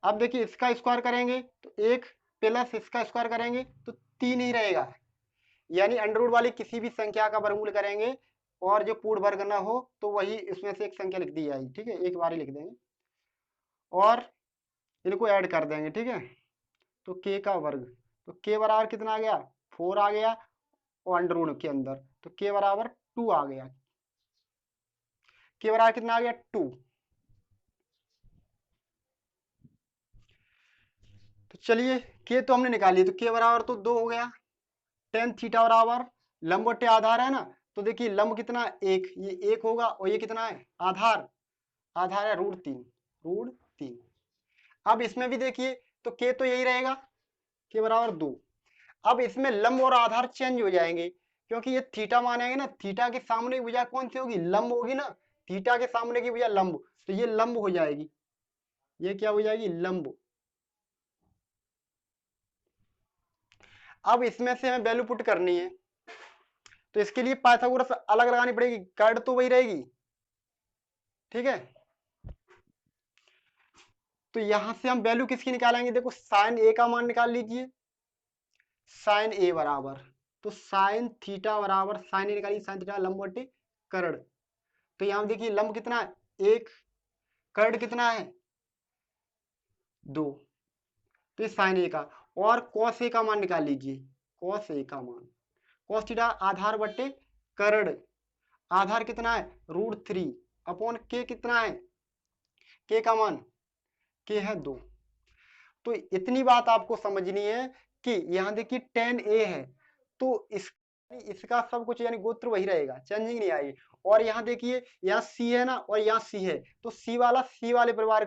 अब देखिए इसका स्क्वायर करेंगे तो एक, प्लस इसका स्क्वायर करेंगे तो तीन ही रहेगा, यानी अंडर रूट वाली किसी भी संख्या का वर्गमूल करेंगे और जो पूर्ण वर्ग ना हो तो वही इसमें से एक संख्या लिख दी जाएगी, ठीक है, एक बार ही लिख देंगे और इनको ऐड कर देंगे, ठीक है। तो के का वर्ग, तो के बराबर कितना आ गया, फोर आ गया, और अंडर रूट के अंदर तो के बराबर टू आ गया, के बराबर कितना आ गया, टू। तो चलिए के तो हमने निकाली, तो के बराबर तो दो हो गया, टेन थीटा बराबर लंबवत आधार है ना, तो देखिए लंब कितना, एक, ये एक होगा, और ये कितना है, आधार, आधार है रूट तीन, रूट तीन। अब इसमें भी देखिए तो के तो यही रहेगा, के बराबर दो। अब इसमें लंब और आधार चेंज हो जाएंगे, क्योंकि ये थीटा मानेंगे ना, थीटा के सामने की भुजा कौन सी होगी, लंब होगी ना, थीटा के सामने की भुजा लंब, तो ये लंब हो जाएगी, ये क्या हो जाएगी, लंब। अब इसमें से हमें वैल्यू पुट करनी है, तो इसके लिए पाइथागोरस अलग लगानी पड़ेगी, कर्ड तो वही रहेगी, ठीक है। तो यहां से हम वैल्यू किसकी निकालेंगे, देखो साइन ए का मान निकाल लीजिए, साइन ए बराबर, तो साइन थीटा बराबर, साइन ए निकालिए, साइन थीटा लंब बटे कर्ड, तो यहां देखिए लंब कितना है, एक, कर्ड कितना है, दो, तो ये साइन ए का। और कॉस ए का मान निकाल लीजिए, कॉस ए का मान, कॉस थीटा आधार बटे कर्ड, आधार कितना है, रूट थ्री, अपॉन के कितना है, के का मान, के है दो। तो इतनी बात आपको समझनी है कि यहाँ देखिए टेन ए है, तो इसका सब कुछ यानी गोत्र वही रहेगा, चेंजिंग नहीं आएगी। और यहाँ देखिए यहाँ सी है ना, और यहाँ सी है, तो सी वाला सी वाले परिवार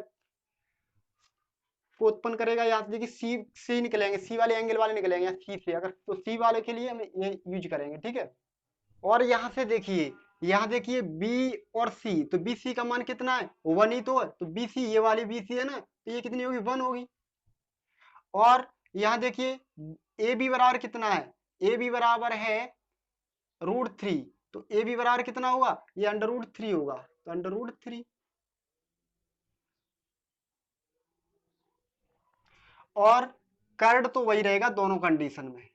को उत्पन्न करेगा, यहाँ से देखिए सी सी निकलेंगे, सी वाले एंगल वाले निकलेंगे सी से, अगर तो सी वाले के लिए हम ये यूज करेंगे, ठीक है। और यहाँ से देखिए, यहाँ देखिए बी और सी, तो बी सी का मान कितना है, वन ही तो है, तो बी सी, ये वाली बी सी है ना, तो ये कितनी होगी, वन होगी। और यहाँ देखिए ए बी बराबर कितना है, ए बी बराबर है रूट थ्री, तो ए बी बराबर कितना होगा, ये अंडर रूट थ्री होगा, तो अंडर रूट थ्री। और कर्ड तो वही रहेगा दोनों कंडीशन में।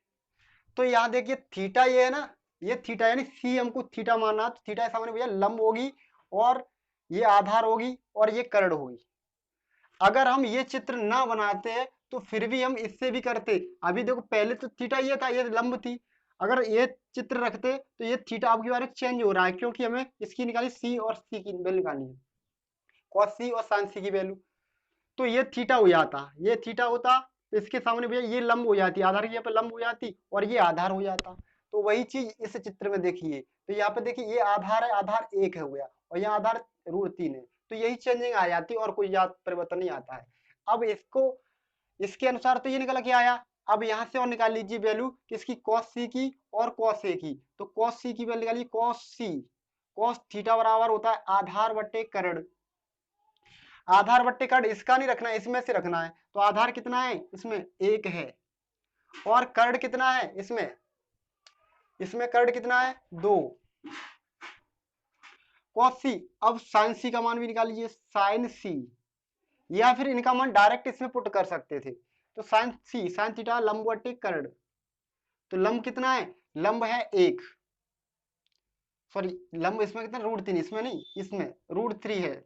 तो यहाँ देखिए थीटा ये है ना, ये थीटा यानी सी हमको थीटा मानना, तो थीटा के सामने भैया लंब होगी, और ये आधार होगी, और ये कर्ड होगी। अगर हम ये चित्र ना बनाते तो फिर भी हम इससे भी करते, अभी देखो पहले तो थीटा ये था, ये लंब थी, अगर ये चित्र रखते तो ये थीटा आपकी बार चेंज हो रहा है, क्योंकि हमें इसकी निकाली सी और सी की वैल्यू निकालनी है, कॉस सी और साइन सी की वैल्यू। तो ये थीटा हो जाता, ये थीटा होता, तो इसके सामने भैया ये लंब हो जाती, आधार की यहाँ पे लंब हो जाती, और ये आधार हो जाता। तो वही चीज इस चित्र में देखिए, तो यहाँ पे देखिए ये आधार है, आधार एक है हो गया, और यहाँ आधार रूट तीन है, तो यही चेंजिंग आ जाती और कोई याद परिवर्तन नहीं आता है। अब इसको इसके अनुसार तो ये निकल के आया। अब यहाँ से और निकाल लीजिए वैल्यू किसकी, कॉस सी की और कॉस ए की, तो कॉस सी की वैल्यू निकालिए, कॉस सी, कॉस थीटा बराबर होता है आधार बट्टे कर्ड, आधार बट्टे कर्ड इसका नहीं रखना है, इसमें से रखना है, तो आधार कितना है इसमें, एक है, और कर्ड कितना है इसमें, इसमें कर्ड कितना है, दो, कॉस सी। अब साइन सी का मान भी निकाल लीजिए, साइन सी, या फिर इनका मान डायरेक्ट इसमें पुट कर सकते थे। तो साइन सी साइन थीटा लंब बटे कर्ण, तो लंब कितना है, लंब है 1, सॉरी लंब इसमें कितना √3, इसमें नहीं, इसमें √3 है,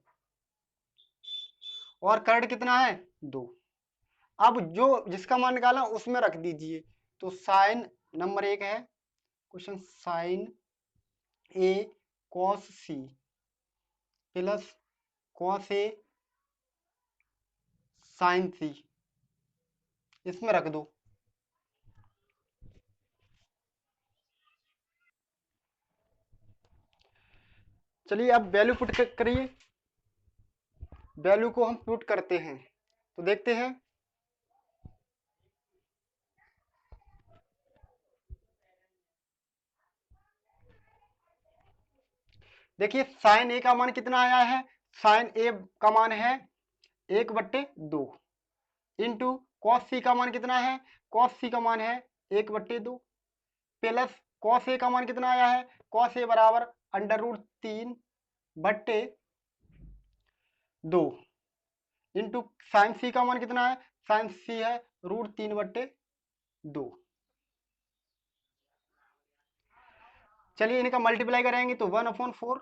और कर्ण कितना है 2। अब जो जिसका मान निकाला उसमें रख दीजिए। तो साइन नंबर 1 है question, sign A cos C plus cos A sign सी, इसमें रख दो। चलिए अब वैल्यू पुट करिए, वैल्यू को हम पुट करते हैं तो देखते हैं। देखिए साइन ए का मान कितना आया है, साइन ए का मान है 1/2 इंटू कॉस सी का मान कितना है, कॉस सी का मान है 1/2 प्लस कॉस ए का मान कितना आया है, कॉस ए बराबर √3/2 इंटू साइन सी का मान कितना है, साइन सी है √3/2। चलिए इनका मल्टीप्लाई करेंगे तो 1/4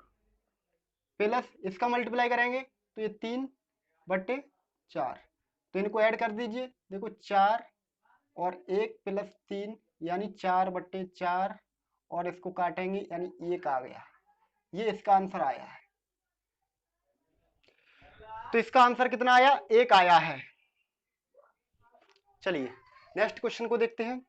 प्लस इसका मल्टीप्लाई करेंगे तो ये 3/4, तो इनको ऐड कर दीजिए। देखो 4 और 1 प्लस 3 यानी 4/4, और इसको काटेंगे यानी 1 आ गया, ये इसका आंसर आया है। तो इसका आंसर कितना आया, 1 आया है। चलिए नेक्स्ट क्वेश्चन को देखते हैं।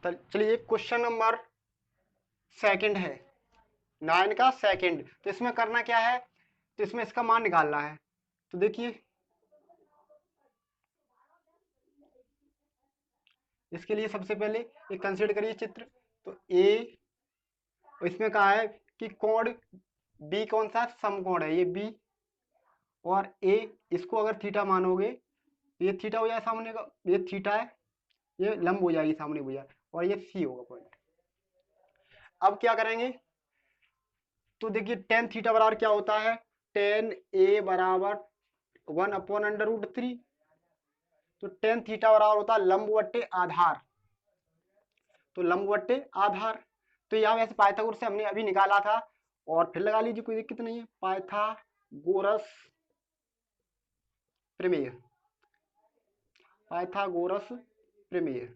चलिए क्वेश्चन नंबर सेकंड है, 9 का सेकंड। तो इसमें करना क्या है, तो इसमें इसका मान निकालना है। तो देखिए इसके लिए सबसे पहले एक कंसीडर करिए चित्र। तो ए, इसमें कहा है कि कोण बी कौन सा समकोण है, ये बी, और ए इसको अगर थीटा मानोगे, ये थीटा हो जाए सामने का, ये थीटा है, ये लंब हो जाएगी सामने भुजा, और ये सी होगा पॉइंट। अब क्या करेंगे, तो देखिए टेन थीटा बराबर क्या होता है, टेन ए बराबर 1/√3, तो टेन थीटा बराबर होता है लंब बट्टे आधार, तो लंब बट्टे आधार। तो यहाँ वैसे पाइथागोरस से हमने अभी निकाला था, और फिर लगा लीजिए कोई दिक्कत नहीं है, पाइथागोरस प्रमेय, पाइथागोरस प्रमेय।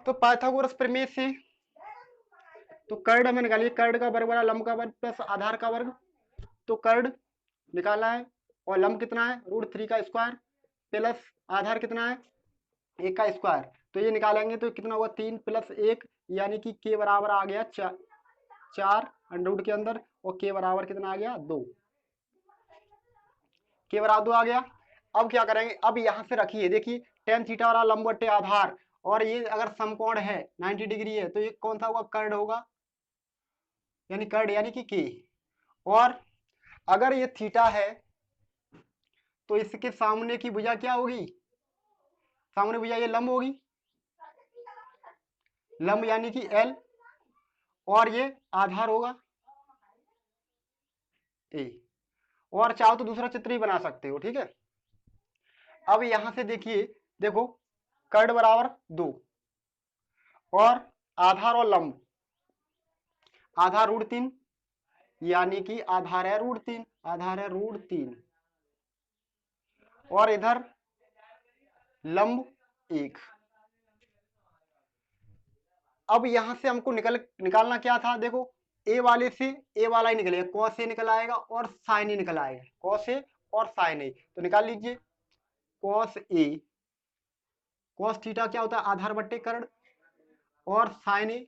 तो पाइथागोरस प्रमेय से तो कर्ण हमें निकालिए, कर्ण का वर्ग बड़ा लंब का वर्ग प्लस आधार का वर्ग, तो कर्ण निकाला है, और लंब कितना है √3 का स्क्वायर प्लस आधार कितना है 1 का स्क्वायर, तो ये निकालेंगे तो कितना हुआ 3 + 1, यानी कि के बराबर आ गया 4 अंडर के अंदर, और के बराबर कितना आ गया 2, के बराबर 2 आ गया। अब क्या करेंगे, अब यहां से रखिए, देखिए टेन थीटा वाला लंब बटे आधार, और ये अगर समकोण है 90 डिग्री है, तो ये कौन सा होगा, कर्ण होगा, यानी कर्ण यानी कि के। और अगर ये थीटा है तो इसके सामने की भुजा क्या होगी, सामने भुजा ये लंब होगी, लंब यानी कि एल, और ये आधार होगा ए, और चाहो तो दूसरा चित्र ही बना सकते हो, ठीक है। अब यहां से देखिए, देखो कर्ण बराबर 2, और आधार और लंब, आधार √3, यानी कि आधार है √3, आधार है √3, और इधर लंब 1। अब यहां से हमको निकालना क्या था, देखो ए वाले से ए वाला ही निकलेगा, कॉस ए निकल आएगा और साइन ए निकल आएगा, कॉस ए और साइन ए, तो निकाल लीजिए कॉस ए, कॉस थीटा क्या होता है आधार बट्टे कर्ण, और साइन ए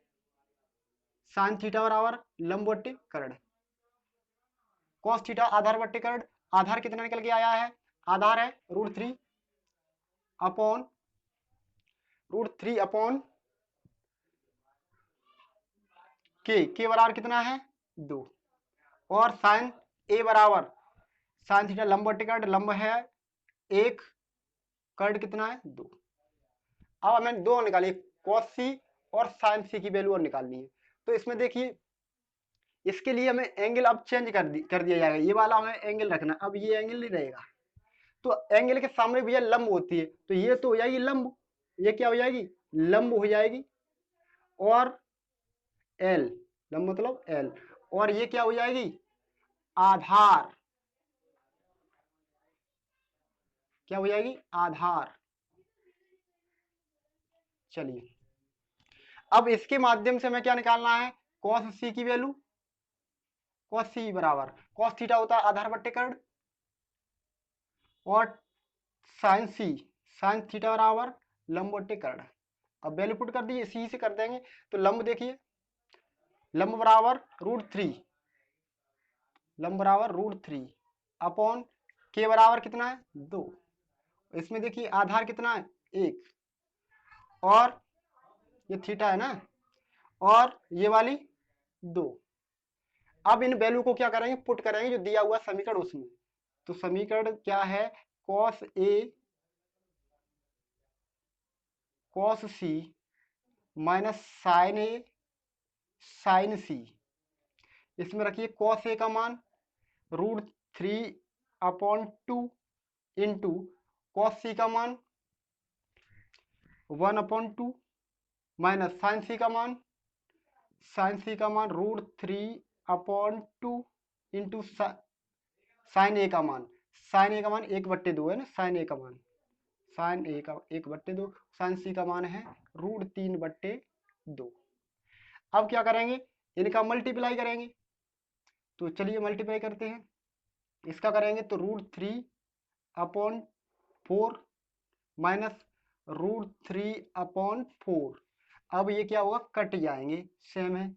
साइन थीटा बराबर लंब बट्टे कर्ण, कॉस थीटा आधार बट्टे कर्ण, आधार कितना निकल के आया है, आधार है √3 अपॉन √3 अपॉन के बराबर कितना है 2, और साइन ए बराबर साइन थीटा लंब बट्टे कर्ण, लंब है 1, कर्ण कितना है 2। अब हमें दो निकाली, कॉस सी और साइन सी की वैल्यू और निकालनी है। तो इसमें देखिए इसके लिए हमें एंगल अब चेंज कर दिया जाएगा, ये वाला हमें एंगल रखना, अब ये एंगल नहीं रहेगा। तो एंगल के सामने भैया लंब होती है, तो ये तो हो जाएगी लंब, ये क्या हो जाएगी लंब हो जाएगी, और एल, लंब मतलब एल, और ये क्या हो जाएगी आधार, क्या हो जाएगी आधार। चलिए अब इसके माध्यम से हमें क्या निकालना है, कॉस सी की वैल्यू, कॉस सी बराबर कॉस थीटा होता है आधार बट्टे कर्ण, और साइन सी साइन थीटा बराबर लंब बट्टे कर्ण। अब वैल्यू पुट कर दीजिए, इसी से कर देंगे। तो लंब देखिए, लंब बराबर √3, लंब बराबर √3 अपॉन के बराबर कितना है 2, इसमें देखिए आधार कितना है 1, और ये थीटा है ना, और ये वाली 2। अब इन वैल्यू को क्या करेंगे पुट करेंगे जो दिया हुआ समीकरण उसमें। तो समीकरण क्या है, cos A cos C minus sign a sign सी, इसमें रखिए कॉस ए का मान √3/2 इंटू कॉस सी का मान 1/2 माइनस साइन सी का मान √3/2 इंटू साइन ए का मान, साइन ए का मान 1/2 है ना, साइन ए का मान, साइन ए का 1/2, साइन सी का मान है √3/2। अब क्या करेंगे इनका मल्टीप्लाई करेंगे, तो चलिए मल्टीप्लाई करते हैं। इसका करेंगे तो √3/4 माइनस √3/4, अब ये क्या होगा कट जाएंगे, सेम है,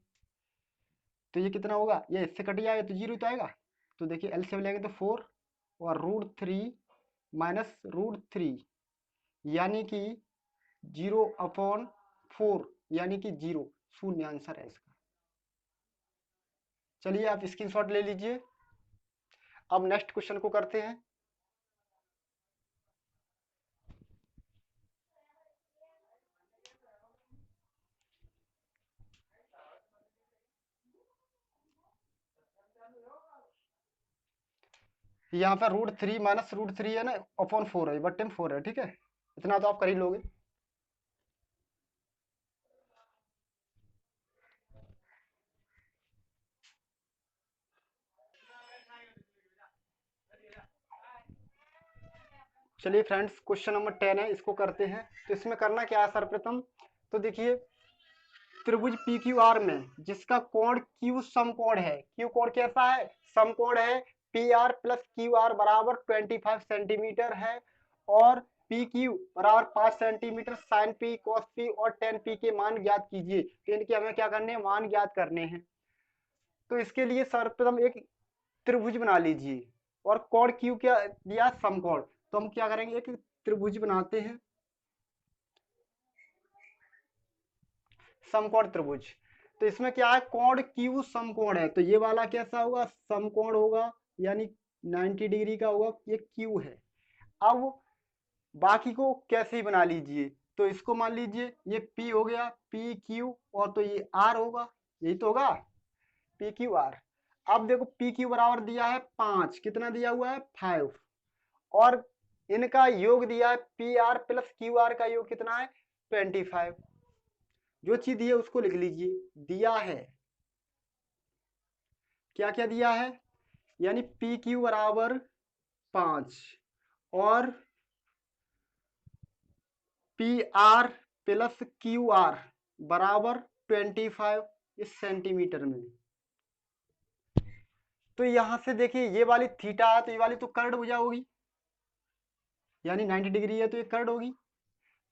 तो ये कितना होगा, ये इससे कट जाएगा तो 0 तो आएगा। तो देखिए एलसीएम लेंगे तो 4 और √3 माइनस √3 यानी कि 0/4 यानी कि 0, शून्य आंसर है इसका। चलिए आप स्क्रीनशॉट ले लीजिए। अब नेक्स्ट क्वेश्चन को करते हैं। यहाँ पे √3 माइनस √3 है ना, अपॉन 4 है, बट्टे में 4 है, ठीक है, इतना तो आप कर ही लोगे। चलिए फ्रेंड्स क्वेश्चन नंबर 10 है, इसको करते हैं। तो इसमें करना क्या है सर्वप्रथम, तो देखिए त्रिभुज पी क्यू आर में जिसका कोण क्यू समकोण है, क्यू कोण कैसा है समकोण है, p r plus q r बराबर 25 सेंटीमीटर है, और पी क्यू बराबर 5 centimetre, sine p cos p और टेन पी के मान ज्ञात कीजिए। तो इनके हमें क्या करने हैं मान ज्ञात करने हैं। तो इसके लिए सर्वप्रथम एक त्रिभुज बना लीजिए, और कोण क्यू क्या दिया समकोण, तो हम क्या करेंगे एक त्रिभुज बनाते हैं, समकोण त्रिभुज। तो इसमें क्या है कोण क्यू समकोण है, तो ये वाला कैसा होगा समकोण होगा, यानी 90 डिग्री का होगा, ये क्यू है। अब बाकी को कैसे ही बना लीजिए, तो इसको मान लीजिए ये P हो गया, पी क्यू, और तो ये R होगा, यही तो होगा पी क्यू आर। अब देखो पी क्यू बराबर दिया है 5, कितना दिया हुआ है 5, और इनका योग दिया है p r plus q r का योग कितना है 25। जो चीज दी है उसको लिख लीजिए, दिया है क्या क्या दिया है, यानी पी क्यू बराबर 5 और P r plus q r बराबर 25 इस सेंटीमीटर में। तो यहां से देखिए ये वाली थीटा है, तो ये वाली तो कर्ण भुजा होगी, यानी 90 डिग्री है तो ये कर्ण होगी।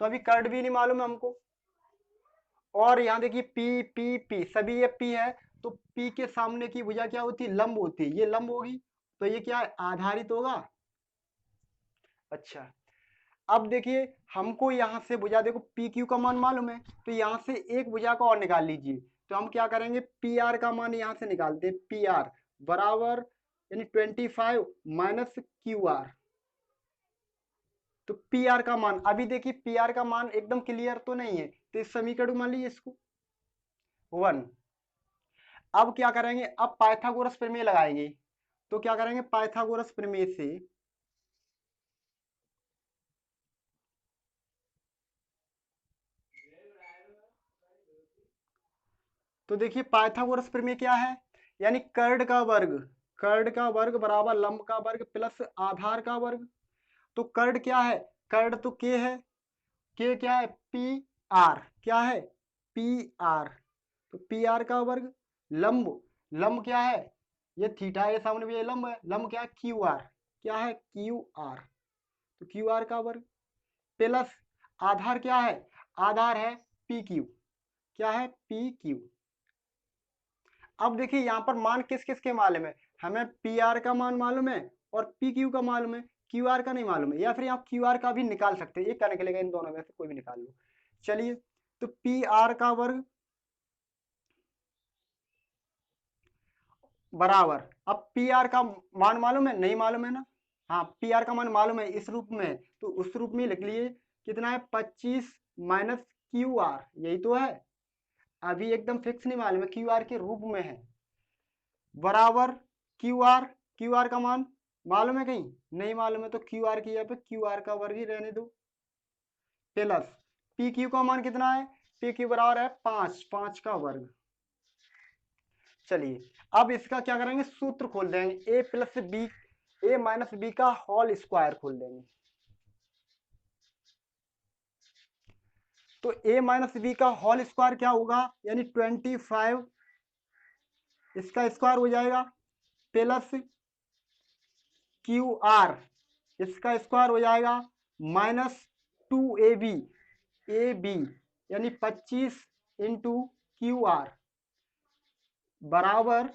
तो अभी कर्ण भी नहीं मालूम है हमको, और यहाँ देखिए पी पी पी सभी ये पी है, तो पी के सामने की भुजा क्या होती है लंब होती है, ये लंब होगी, तो ये क्या है आधारित होगा। अच्छा अब देखिए हमको यहाँ से भुजा देखो पी क्यू का मान मालूम है, तो यहाँ से एक भुजा का और निकाल लीजिए। तो हम क्या करेंगे पी आर का मान यहाँ से निकालते हैं, पी आर बराबर यानी 25 माइनस क्यू आर, तो पी आर का मान, अभी देखिए पी आर का मान एकदम क्लियर तो नहीं है, तो इस समीकरण मान लीजिए इसको 1। अब क्या करेंगे, अब पाइथागोरस प्रमेय लगाएंगे। तो क्या करेंगे, पाइथागोरस प्रमेय से तो देखिए पाइथागोरस प्रमेय क्या है, यानी कर्ण का वर्ग बराबर लंब का वर्ग प्लस आधार का वर्ग। तो कर्ण क्या है, कर्ण तो के है, के क्या है पी आर, क्या है पी आर, तो पी आर का वर्ग, लंब, लंब क्या है ये थीटा है सामने भी, ये लंब है, लंब क्या है क्यू आर, क्या है क्यू आर, तो क्यू आर का वर्ग प्लस आधार क्या है, आधार है पी क्यू, क्या है पी क्यू। अब देखिए यहाँ पर मान किस किस के मालूम है, हमें पी आर का मान मालूम है और पी क्यू का मालूम है, क्यू आर का नहीं मालूम है, या फिर आप क्यू आर का भी निकाल सकते हैं, एक का निकलेगा इन दोनों में से कोई भी निकाल लो। चलिए तो पी आर का वर्ग बराबर, अब पी आर का मान मालूम है, नहीं मालूम है ना, हाँ पी आर का मान मालूम है इस रूप में, तो उस रूप में लिख लिए, कितना है 25 माइनस क्यू आर, यही तो है, अभी एकदम फिक्स नहीं मालूम है, क्यू आर के रूप में है, बराबर क्यू आर, क्यू आर का मान मालूम है कहीं, नहीं मालूम है, तो क्यू आर की यहाँ पे क्यू आर का वर्ग ही रहने दो, प्लस पी क्यू का मान कितना है, पी क्यू बराबर है 5, 5 का वर्ग। चलिए अब इसका क्या करेंगे, सूत्र खोल देंगे, ए प्लस बी, ए माइनस बी का होल स्क्वायर खोल देंगे। तो ए माइनस बी का होल स्क्वायर क्या होगा, यानी 25, इसका स्क्वायर हो जाएगा, प्लस क्यू आर, इसका स्क्वायर हो जाएगा, माइनस 2ab, ए बी यानी 25 इंटू क्यू आर बराबर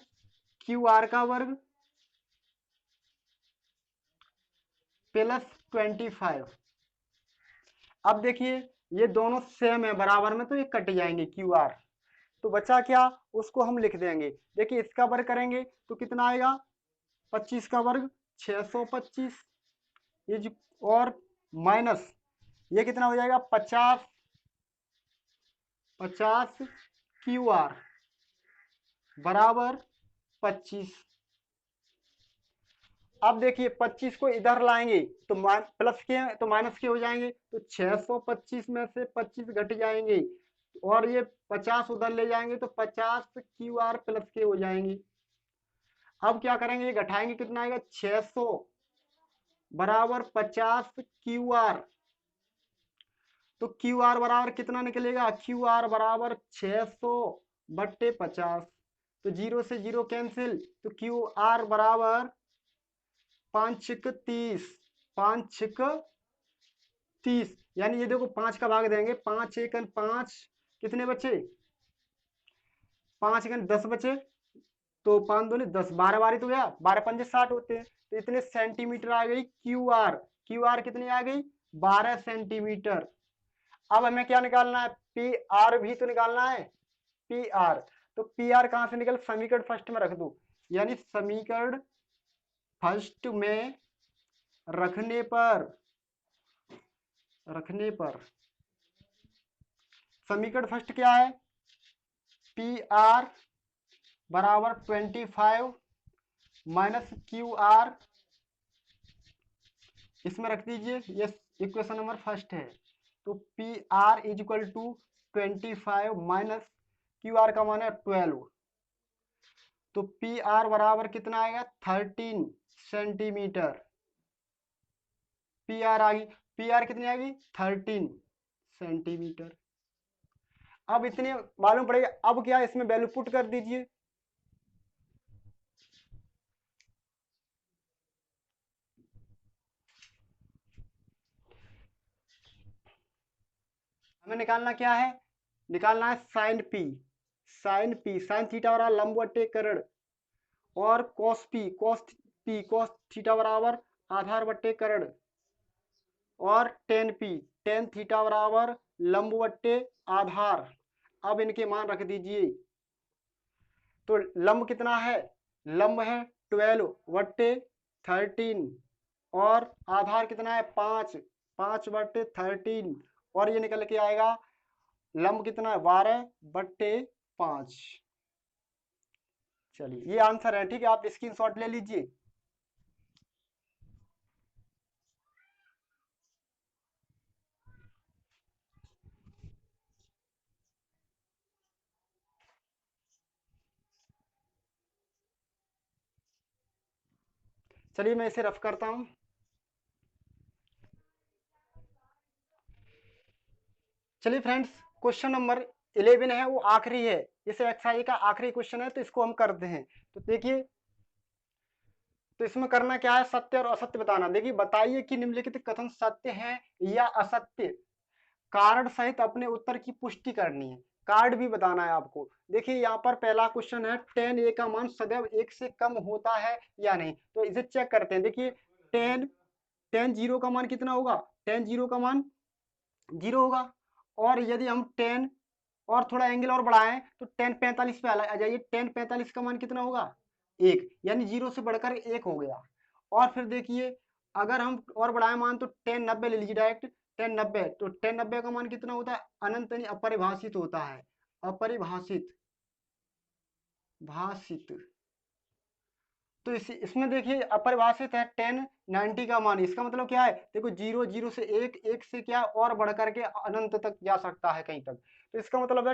क्यू आर का वर्ग प्लस 25। अब देखिए ये दोनों सेम है बराबर में, तो ये कट जाएंगे क्यू आर, तो बचा क्या, उसको हम लिख देंगे। देखिए इसका वर्ग करेंगे तो कितना आएगा, 25 का वर्ग 625, ये और माइनस ये कितना हो जाएगा 50, 50 क्यू आर बराबर 25। अब देखिए 25 को इधर लाएंगे तो प्लस के तो माइनस के हो जाएंगे, तो 625 में से 25 घट जाएंगे, और ये 50 उधर ले जाएंगे तो 50 क्यू आर प्लस के हो जाएंगे। अब क्या करेंगे, ये घटाएंगे कितना आएगा 600 बराबर 50 क्यू आर, तो क्यू आर बराबर कितना निकलेगा, क्यू आर बराबर 600 बट्टे 50, तो जीरो से जीरो कैंसिल, तो क्यू आर बराबर 5 छिक 30, 5 छिक 30, यानी ये देखो 5 का भाग देंगे, 5 एकन 5, कितने बचे 5 एकन 10 बचे, तो 5 दूनी 10, 12 बारी तो गया, 12 पंजे 60 होते हैं, तो इतने सेंटीमीटर आ गई क्यू आर, क्यू आर कितनी आ गई 12 सेंटीमीटर। अब हमें क्या निकालना है, पी आर भी तो निकालना है, पी आर, तो पी आर कहां से निकल, समीकरण फर्स्ट में रख दो, यानी समीकरण फर्स्ट में रखने पर, रखने पर समीकरण फर्स्ट क्या है, पी आर बराबर 25 माइनस क्यू आर, इसमें रख दीजिए, ये इक्वेशन नंबर फर्स्ट है, तो p r is equal to 25 minus q r का मान है 12, तो पी आर बराबर कितना आएगा 13 सेंटीमीटर, पी आर आ गई, पी आर कितनी आ गई 13 सेंटीमीटर। अब इतने मालूम पड़ेगा, अब क्या इसमें वैल्यू पुट कर दीजिए, हमें निकालना क्या है, निकालना है sine p, sine p sine theta बराबर लंबवत कर्ण, और कॉस पी, कॉस थीटा बराबर आधार बट्टे कर्ण, और टेन पी टेन थीटा बराबर लंबवट्टे आधार। अब इनके मान रख दीजिए, तो लंब कितना है, लंब है 12 बट्टे 13, और आधार कितना है 5, 5/13 और ये निकल के आएगा लंब कितना है 12/5। चलिए ये आंसर है, ठीक है, आप स्क्रीनशॉट ले लीजिए। चलिए मैं इसे रफ करता हूं। चलिए फ्रेंड्स, क्वेश्चन नंबर 11 है, वो आखिरी है, इस एक्सरसाइज का आखिरी क्वेश्चन है, तो इसको हम करते हैं। तो देखिए, तो इसमें करना क्या है, सत्य और असत्य बताना। देखिए, बताइए कि निम्नलिखित कथन सत्य है या असत्य, कारण सहित अपने उत्तर की पुष्टि करनी है, कार्ड भी बताना है आपको। देखिए यहाँ पर पहला क्वेश्चन है, 10a का मान सदैव 1 से कम होता है या नहीं, तो इसे चेक करते हैं। देखिए 10 जीरो का मान कितना होगा, 10 जीरो का मान 0 होगा, और यदि हम 10 और थोड़ा एंगल और बढ़ाएं तो 10 45 पे आ जाइए, 10 45 का मान कितना होगा 1, यानी 0 से बढ़कर 1 हो गया। और फिर देखिए अगर हम और बढ़ाएं मान तो 10 90 ले लीजिए डायरेक्ट, 10 90, तो 10 90 का मान कितना होता है, अनंत यानी अपरिभाषित होता है, अपरिभाषित भाषित। तो इसमें देखिए अपरिभाषित है 10 90 का मान, इसका मतलब क्या है, देखो 0 0 से 1, 1 से क्या और बढ़ करके अनंत तक जा सकता है कहीं तक। तो इसका मतलब है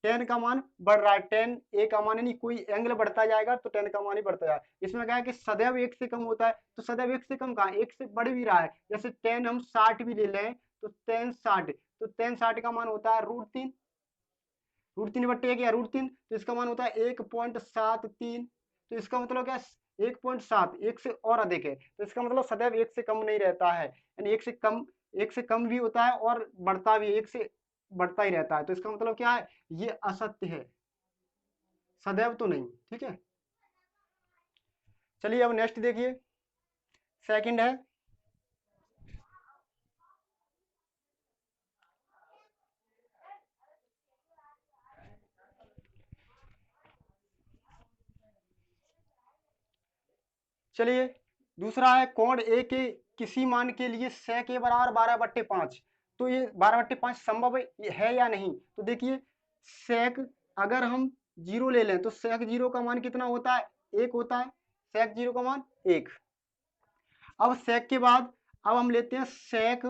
10 का मान बढ़ रहा है, 10 a का मान, यानी कोई एंगल बढ़ता जाएगा तो 10 का मान ही बढ़ता जाएगा। इसमें क्या है कि सदैव 1 से कम होता है, तो सदैव 1 से कम कहाँ, 1 से बढ़ भी रहा है। जैसे 10 हम 60 भी ले लें तो 10 60, तो 10 60 का मान होता है √3, √3/1 या √3, तो इसका मान होता है 1.73। तो इसका मतलब क्या, 1.7, 1 से और अधिक है, तो इसका मतलब सदैव 1 से कम नहीं रहता है, यानी 1 से कम भी होता है और बढ़ता भी 1 से बढ़ता ही रहता है। तो इसका मतलब क्या है, ये असत्य है, सदैव तो नहीं, ठीक है। चलिए अब नेक्स्ट देखिए, सेकंड है, चलिए दूसरा है, कोण ए के किसी मान के लिए sec a बराबर 12/5, तो ये 12/5 संभव है या नहीं। तो देखिए sec अगर हम 0 ले लें तो sec 0 का मान कितना होता है, 1 होता है, sec 0 का मान 1। अब sec के बाद अब हम लेते हैं sec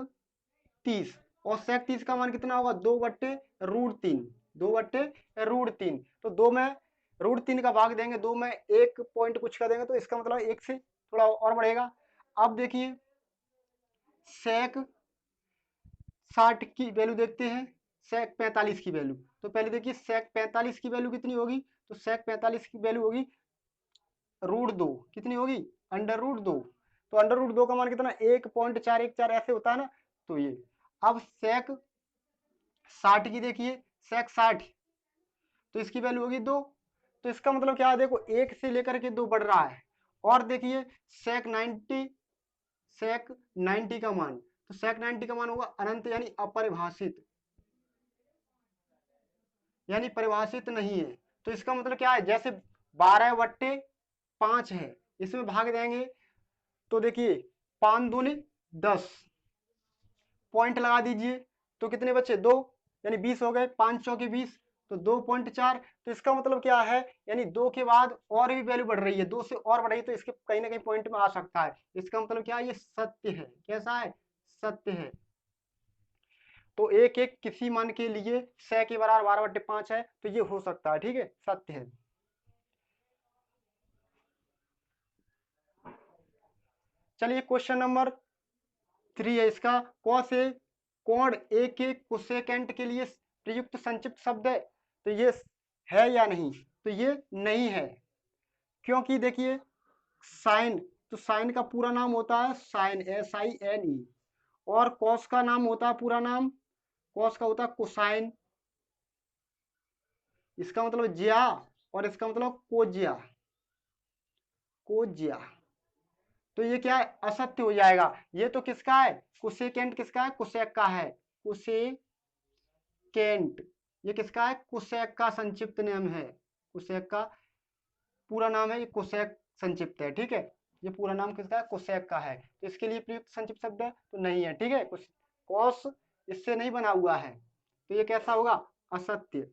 30, और sec 30 का मान कितना होगा, 2/√3, 2/√3, तो 2 में √3 का भाग देंगे, 2 में 1 पॉइंट कुछ का देंगे, तो इसका मतलब 1 से थोड़ा और बढ़ेगा। अब देखिए sec 60 की वैल्यू देखते हैं, sec 45 की वैल्यू, तो पहले देखिए sec 45 की वैल्यू कितनी होगी, तो sec 45 की वैल्यू होगी √2, कितनी होगी, √2, तो √2 का मान कितना 1.414 ऐसे होता है ना। तो ये अब sec 60 की देखिए, sec 60, तो इसकी वैल्यू होगी 2, तो इसका मतलब क्या है, देखो 1 से लेकर के 2 बढ़ रहा है। और देखिए sec 90, sec 90 का मान, तो sec 90 का मान होगा अनंत यानी अपरिभाषित, यानी परिभाषित नहीं है। तो इसका मतलब क्या है, जैसे 12/5 है, इसमें भाग देंगे तो देखिए 5 दूनी 10, पॉइंट लगा दीजिए, तो कितने बचे 2, यानी 20 हो गए, 5 चौके 20, तो 2.4। तो इसका मतलब क्या है, यानी 2 के बाद और भी वैल्यू बढ़ रही है, 2 से और बढ़ रही है, तो इसके कहीं ना कहीं पॉइंट में आ सकता है। इसका मतलब क्या है, ये सत्य है, कैसा है, सत्य है। तो एक एक किसी मान के लिए 100 के बराबर 12/5 है, तो ये हो सकता है, ठीक है, सत्य है। चलिए क्वेश्चन नंबर 3 है इसका, कौन से कोण ए के कोसेकेंट के लिए प्रयुक्त संक्षिप्त शब्द है, तो ये है या नहीं, तो ये नहीं है, क्योंकि देखिए साइन, तो साइन का पूरा नाम होता है साइन, SINE, और कॉस का नाम होता है, पूरा नाम कॉस का होता है कोसाइन, इसका मतलब ज्या, और इसका मतलब कोज्या, कोज्या। तो ये क्या है, असत्य हो जाएगा। ये तो किसका है, कुसेकेंट किसका है, कुसेक का है, कुसेकेंट, ये किसका है, कुसेक का संक्षिप्त नाम है, कुसेक का पूरा नाम है, ये कुसेक संक्षिप्त है, ठीक है। ये पूरा नाम किसका है? कोसेक का है। तो इसके लिए प्रयुक्त संक्षिप्त शब्द तो नहीं है, ठीक है। कौस इससे नहीं बना हुआ है, तो ये कैसा होगा? असत्य।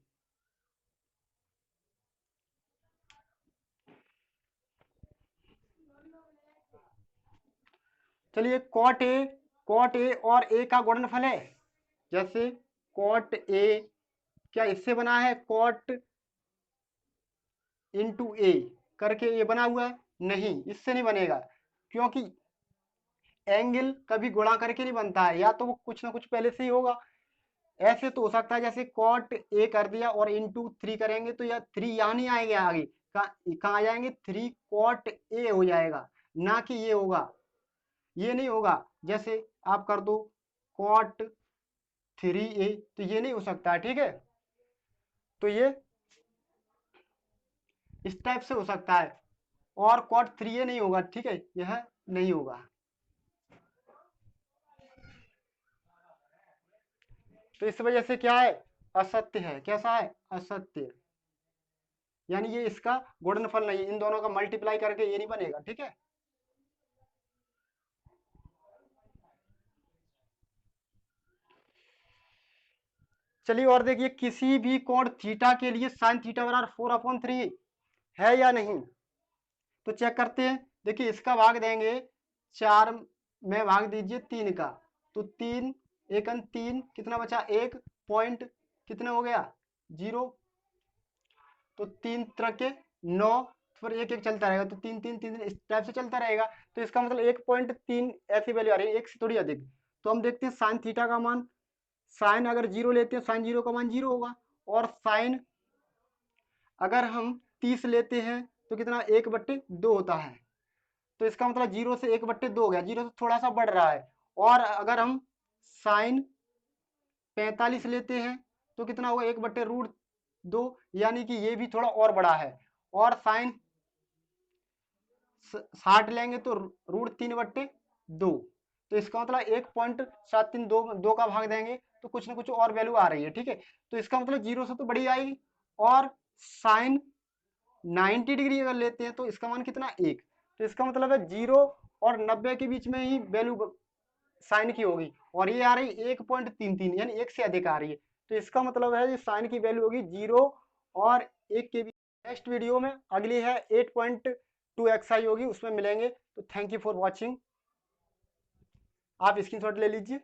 चलिए, कॉट ए और ए का गुणनफल है। जैसे कॉट ए क्या इससे बना है? कॉट इंटू ए करके ये बना हुआ है? नहीं, इससे नहीं बनेगा, क्योंकि एंगल कभी गुणा करके नहीं बनता है, या तो वो कुछ ना कुछ पहले से ही होगा। ऐसे तो हो सकता है जैसे कॉट ए कर दिया और इंटू 3 करेंगे तो यह 3 यहाँ नहीं आएंगे, आगे कहाँ आ जाएंगे? 3 कॉट ए हो जाएगा, ना कि ये होगा, ये नहीं होगा। जैसे आप कर दो कॉट 3a, तो ये नहीं हो सकता है, ठीक है। तो ये इस टाइप से हो सकता है, और कॉट 3a नहीं होगा, ठीक है, यह नहीं होगा। तो इस वजह से क्या है? असत्य है। कैसा है? असत्य। यानी ये इसका गुणनफल नहीं है, इन दोनों का मल्टीप्लाई करके ये नहीं बनेगा, ठीक है। चलिए और देखिए, किसी भी कोण थीटा के लिए साइन थीटा बराबर 4/3 है या नहीं, तो चेक करते हैं। देखिए इसका भाग देंगे 4 में, भाग दीजिए 3 का, तो 3 एक 3 कितना बचा? 1 पॉइंट कितना हो गया? 0। तो 3 तरह के 9, फिर एक एक चलता रहेगा, तो 3 3 3 इस टाइप से चलता रहेगा। तो इसका मतलब 1.3 ऐसी वैल्यू आ रही है, एक से थोड़ी अधिक। तो हम देखते हैं साइन थीटा का मान। साइन अगर 0 लेते हैं, साइन 0 का मान 0 होगा। और साइन अगर हम 30 लेते हैं तो कितना? 1/2 होता है। तो इसका मतलब 0 से 1/2 हो गया, 0 से थोड़ा सा बढ़ रहा है। और अगर हम साइन 45 लेते हैं तो कितना होगा? 1/√2, यानी कि ये भी थोड़ा और बड़ा है। और साइन 60 लेंगे तो √3/2। तो इसका मतलब 1.732 का भाग देंगे तो कुछ ना कुछ और वैल्यू आ रही है, ठीक है। तो इसका मतलब 0 से तो बड़ी आएगी। और साइन 90 डिग्री अगर लेते हैं तो इसका मान कितना? 1। तो इसका मतलब है 0 और 90 के बीच में ही वैल्यू साइन की होगी, और ये आ रही 1.33, यानी 1 से अधिक आ रही है। तो इसका मतलब है ये साइन की वैल्यू होगी 0 और 1 के बीच। नेक्स्ट वीडियो में अगली है 8.2xi होगी, उसमें मिलेंगे। तो थैंक यू फॉर वॉचिंग। आप स्क्रीनशॉट ले लीजिए।